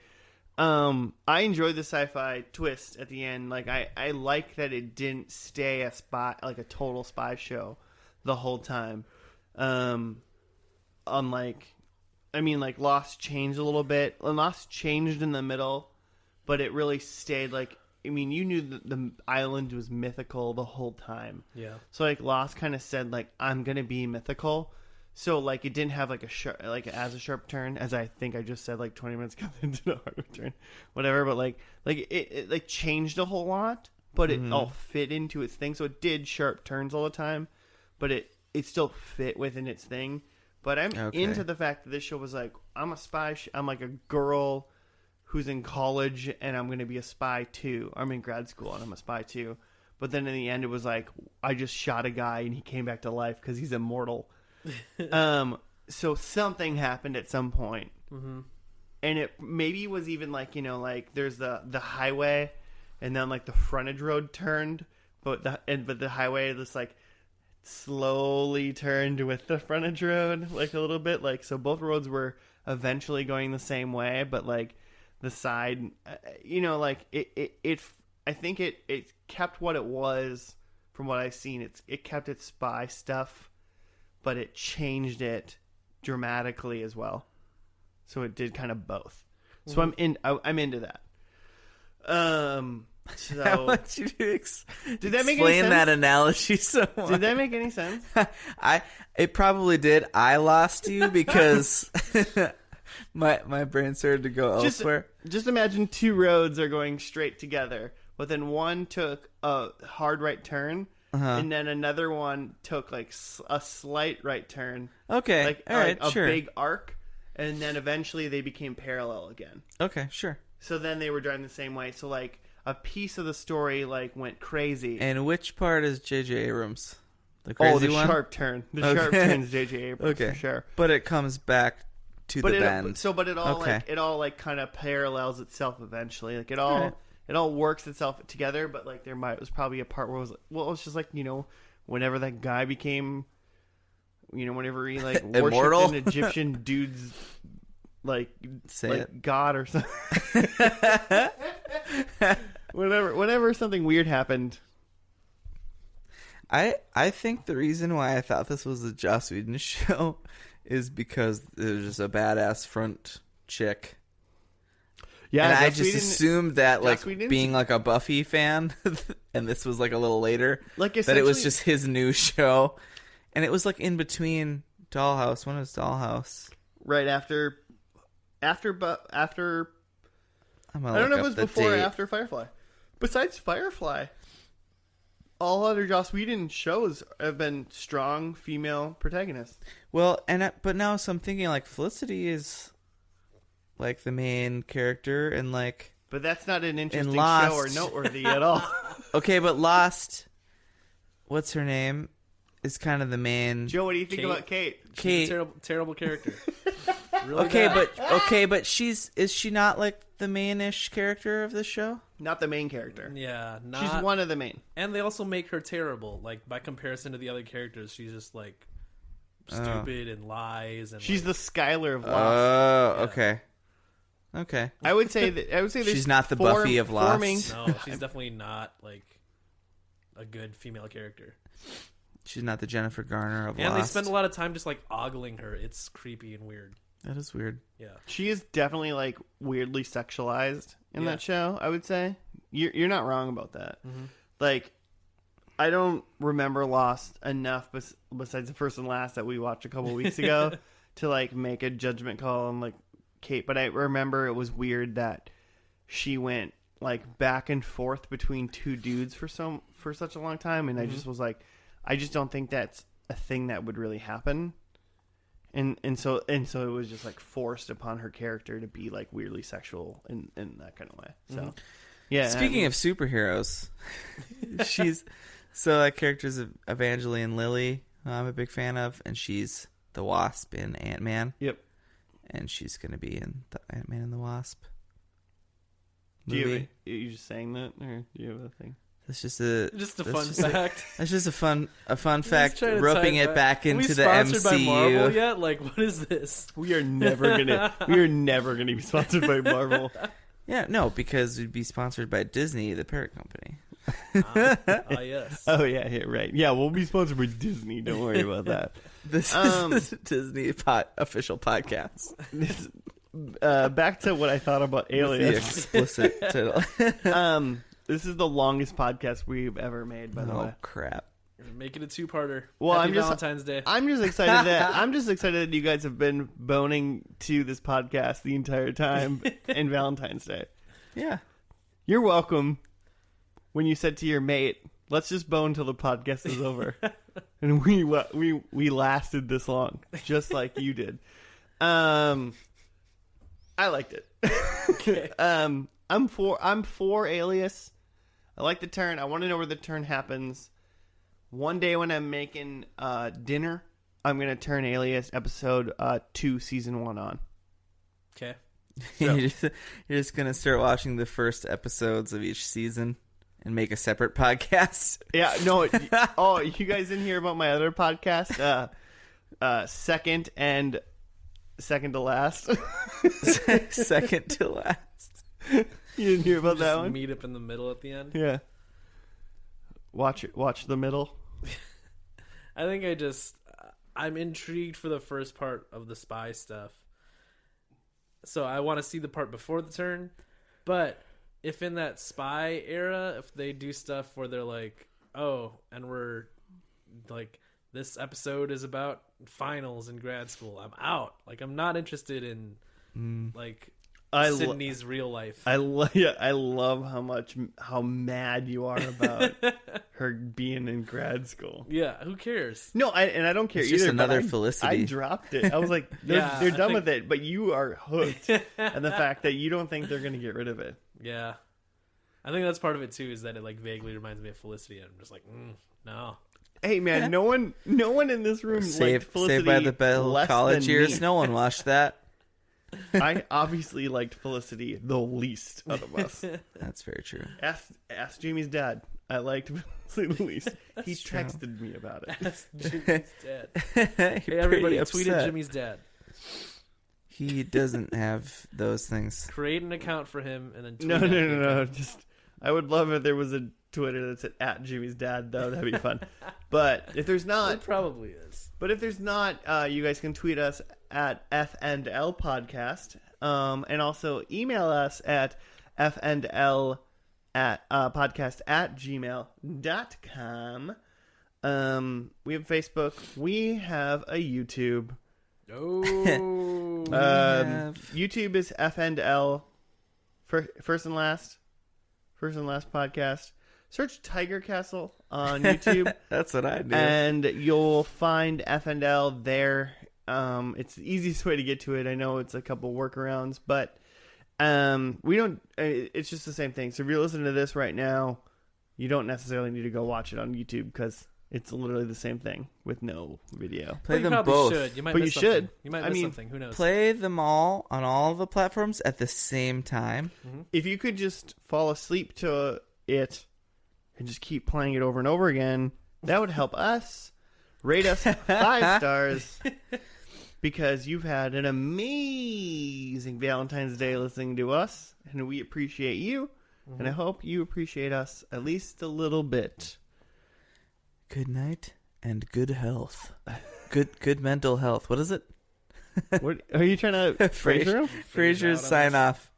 I enjoyed the sci-fi twist at the end. Like, I like that it didn't stay a spy, like a total spy show, the whole time. Unlike, I mean, like Lost changed a little bit. Lost changed in the middle, but it really stayed like. I mean, you knew that the island was mythical the whole time. Yeah. So like Lost kind of said like I'm gonna be mythical. So like it didn't have like a sharp turn, as I think I just said like 20 minutes ago into the hard turn, whatever. But like it like changed a whole lot, but it all fit into its thing. So it did sharp turns all the time, but it still fit within its thing. But I'm into the fact that this show was like I'm a spy. I'm like a girl who's in college and I'm going to be a spy too. I'm in grad school and I'm a spy too. But then in the end, it was like I just shot a guy and he came back to life because he's immortal. So something happened at some point. Mm-hmm. And it maybe was even like, you know, like there's the highway and then like the frontage road turned, but the highway just like slowly turned with the frontage road like a little bit, like so both roads were eventually going the same way, but like the side, you know, like it I think it kept what it was from what I've seen. It kept its spy stuff, but it changed it dramatically as well. So it did kind of both. So I'm into that. So I want you to did that make any explain sense? that analogy so much. Did that make any sense? It probably did. I lost you because my brain started to go elsewhere. Just imagine 2 roads are going straight together, but then one took a hard right turn, and then another one took like a slight right turn. Okay, like all right, a sure. big arc, and then eventually they became parallel again. Okay, sure. So then they were driving the same way. So like a piece of the story like went crazy. And which part is J.J. Abrams? The crazy the one? sharp turn. The sharp turn's J.J. Abrams for sure. But it comes back to the bend. But it all like kind of parallels itself eventually. Like it all works itself together. But like there was probably a part where it was like, well, it was just like, you know, whenever that guy became, you know, whenever he like Immortal? worshipped an Egyptian dude's like god or something. Whenever something weird happened. I think the reason why I thought this was a Joss Whedon show is because there's just a badass front chick. Yeah, and I Joss just Whedon- assumed that, like, Joss Whedon's- being like a Buffy fan, and this was like a little later, Like that it was essentially- just his new show, and it was like in between Dollhouse. When was Dollhouse? right after. I'm I don't know if it was before or after Firefly. Besides Firefly, all other Joss Whedon shows have been strong female protagonists. Well, but now so I'm thinking like Felicity is like the main character, and like But that's not an interesting Lost. show or noteworthy at all. okay, but Lost, what's her name, is kind of the main. Joe, what do you think Kate. about Kate? She's a terrible, terrible character. Really Okay, but is she not like the main-ish character of the show? Not the main character. Yeah, She's one of the main. And they also make her terrible. Like by comparison to the other characters, she's just like stupid and lies. And She's like, the Skylar of Lost. Oh, okay. Okay. I would say there's She's not the Buffy of Lost. no, she's definitely not like a good female character. She's not the Jennifer Garner of Lost. And they spend a lot of time just like ogling her. It's creepy and weird. That is weird. Yeah. She is definitely like weirdly sexualized in Yeah. that show, I would say. You're not wrong about that. Mm-hmm. Like I don't remember Lost enough besides the first and last that we watched a couple weeks ago to like make a judgment call on like Kate. But I remember it was weird that she went like back and forth between two dudes for such a long time, and I just was like, I just don't think that's a thing that would really happen. And so it was just like forced upon her character to be like weirdly sexual in that kind of way. So yeah. Speaking of superheroes, that character's Evangeline Lilly, who I'm a big fan of, and she's the Wasp in Ant-Man. Yep. And she's going to be in the Ant-Man and the Wasp Are movie. you just saying that, or do you have a thing? That's just a fun fact. That's just a fun fact, trying to roping tie it back into the sponsored by Marvel MCU. yet? Like, what is this? We are never gonna be sponsored by Marvel. Yeah, no, because we'd be sponsored by Disney, the parent company. Yes. Oh yeah, right. Yeah, we'll be sponsored by Disney. Don't worry about that. This is Disney official podcast. Back to what I thought about The Alias. explicit title. This is the longest podcast we've ever made, by the way. Oh crap! Make it a two-parter. Well, Happy Valentine's Day. I'm just excited that you guys have been boning to this podcast the entire time in Valentine's Day. Yeah, You're welcome. When you said to your mate, "Let's just bone till the podcast is over," and we lasted this long, just like you did. I liked it. Okay. I'm for Alias. I like the turn. I want to know where the turn happens. One day when I'm making dinner, I'm going to turn Alias episode 2, season 1 on. Okay. So. you're just gonna start watching the first episodes of each season and make a separate podcast. Yeah, no. Oh, you guys didn't hear about my other podcast? Second to last. Second to last. You didn't hear about that Just one? meet up in the middle at the end. Yeah. Watch the middle. I think I'm intrigued for the first part of the spy stuff. So I want to see the part before the turn. But if in that spy era, if they do stuff where they're like, oh, and we're like, this episode is about finals in grad school, I'm out. Like, I'm not interested in like Sydney's real life. I love how mad you are about her being in grad school. Yeah, who cares? No, I don't care It's either. just another but Felicity. I dropped it. I was like, they're done with it, but you are hooked. And the fact that you don't think they're going to get rid of it. Yeah. I think that's part of it too, is that it like vaguely reminds me of Felicity, and I'm just like, no. Hey man, no one in this room liked Felicity Saved by the Bell less college than years. me. No one watched that. I obviously liked Felicity the least out of us. That's very true. Ask Jamie's dad. I liked Felicity the least. He true. texted me about it. That's Jimmy's dad. Hey, Hey, everybody, tweeted Jimmy's dad. He doesn't have those things. Create an account for him and then tweet No. Just I would love if there was a Twitter that said @Jimmy's dad though. That'd be fun. But if there's not, It probably is. But if there's not, you guys can tweet us at FNL Podcast, and also email us at FNL podcast at gmail.com. We have Facebook. We have a YouTube. Oh. YouTube is FNL first and last podcast. Search Tiger Castle on YouTube. That's what I do. And you'll find FNL there. It's the easiest way to get to it. I know it's a couple workarounds, but we don't. It's just the same thing. So if you're listening to this right now, you don't necessarily need to go watch it on YouTube because it's literally the same thing with no video. Play you them probably both. should. You might But miss you something. should. You might I miss mean, something. Who knows? Play them all on all the platforms at the same time. If you could just fall asleep to it and just keep playing it over and over again, that would help us. Rate us 5 stars because you've had an amazing Valentine's Day listening to us, and we appreciate you, and I hope you appreciate us at least a little bit. Good night and good health. Good mental health. What is it? What are you trying to Frasier him? Frasier's out on sign this. off.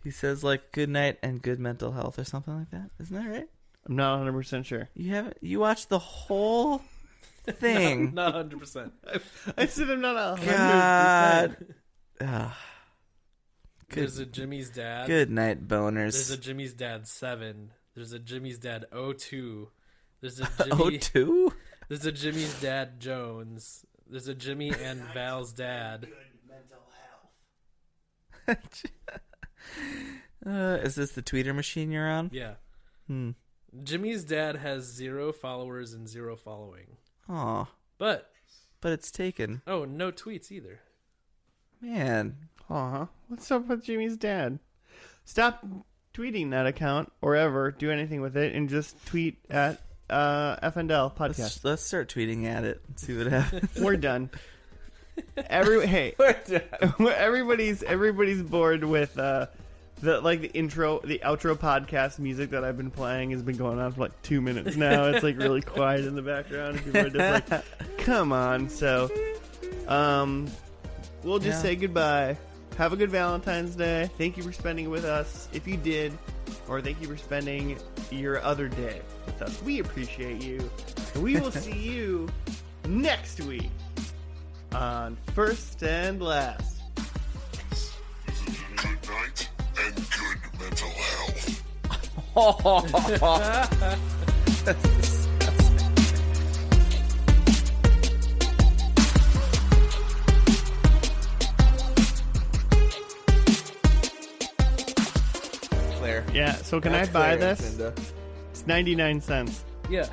He says like good night and good mental health or something like that. Isn't that right? I'm not 100% sure. You watched the whole thing. Not 100%. I said I'm not 100%. God. There's a Jimmy's Dad. Good night, boners. There's a Jimmy's Dad 7. There's a Jimmy's Dad 02. There's a Jimmy. 02? There's a Jimmy's Dad Jones. There's a Jimmy and Val's dad. Is this the tweeter machine you're on? Yeah. Jimmy's dad has 0 followers and 0 following. Aw. But it's taken. oh, no tweets either. Man. Aw, what's up with Jimmy's dad? Stop tweeting that account or ever do anything with it and just tweet at FNL podcast. Let's start tweeting at it and see what happens. We're done. Everybody's bored with the outro podcast music that I've been playing has been going on for like 2 minutes now. It's like really quiet in the background. People are just like, come on. So, we'll just say goodbye. Have a good Valentine's Day. Thank you for spending it with us. If you did, or thank you for spending your other day with us. We appreciate you. And we will see you next week on First and Last. Good night and good mental health. Claire. Yeah, so can I buy this? It's 99 cents. Yeah.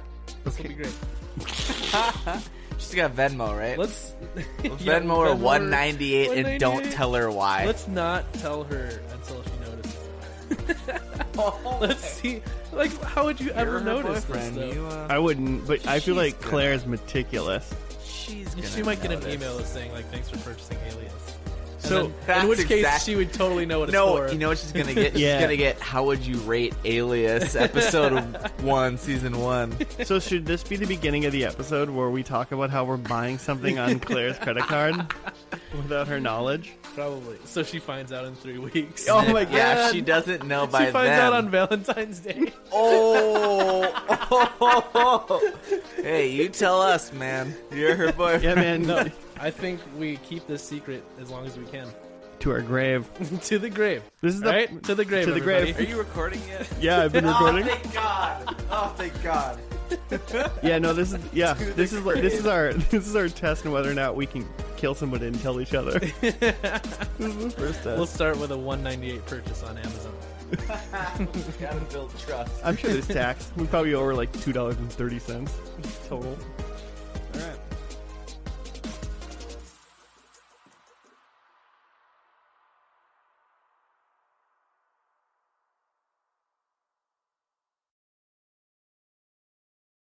This will be great. She's got Venmo, right? Let's Venmo her 198 and don't tell her why. Let's not tell her until she notices. Let's see. Like, how would you ever notice this, though? I wouldn't, but I feel like Claire's meticulous. She might get an email that's saying, like, thanks for purchasing Alias. So, in which case, she would totally know what it's for. You know what she's gonna get? Yeah. She's gonna get How Would You Rate Alias episode 1, season 1. So should this be the beginning of the episode where we talk about how we're buying something on Claire's credit card without her knowledge? Probably. So she finds out in 3 weeks. Oh my god! Yeah, if she doesn't know by then. She finds out on Valentine's Day. Oh. Hey, you tell us, man. You're her boyfriend. Yeah, man. No, I think we keep this secret as long as we can. To our grave. To the grave. This is right? To the grave. To the grave. Are you recording yet? Yeah, I've been recording. Oh, thank God. Oh, thank God. Yeah, no, this is our test on whether or not we can kill somebody and tell each other. This is the first test. We'll start with a $198 purchase on Amazon. Gotta build trust. I'm sure there's tax. We probably owe her like $2.30 total.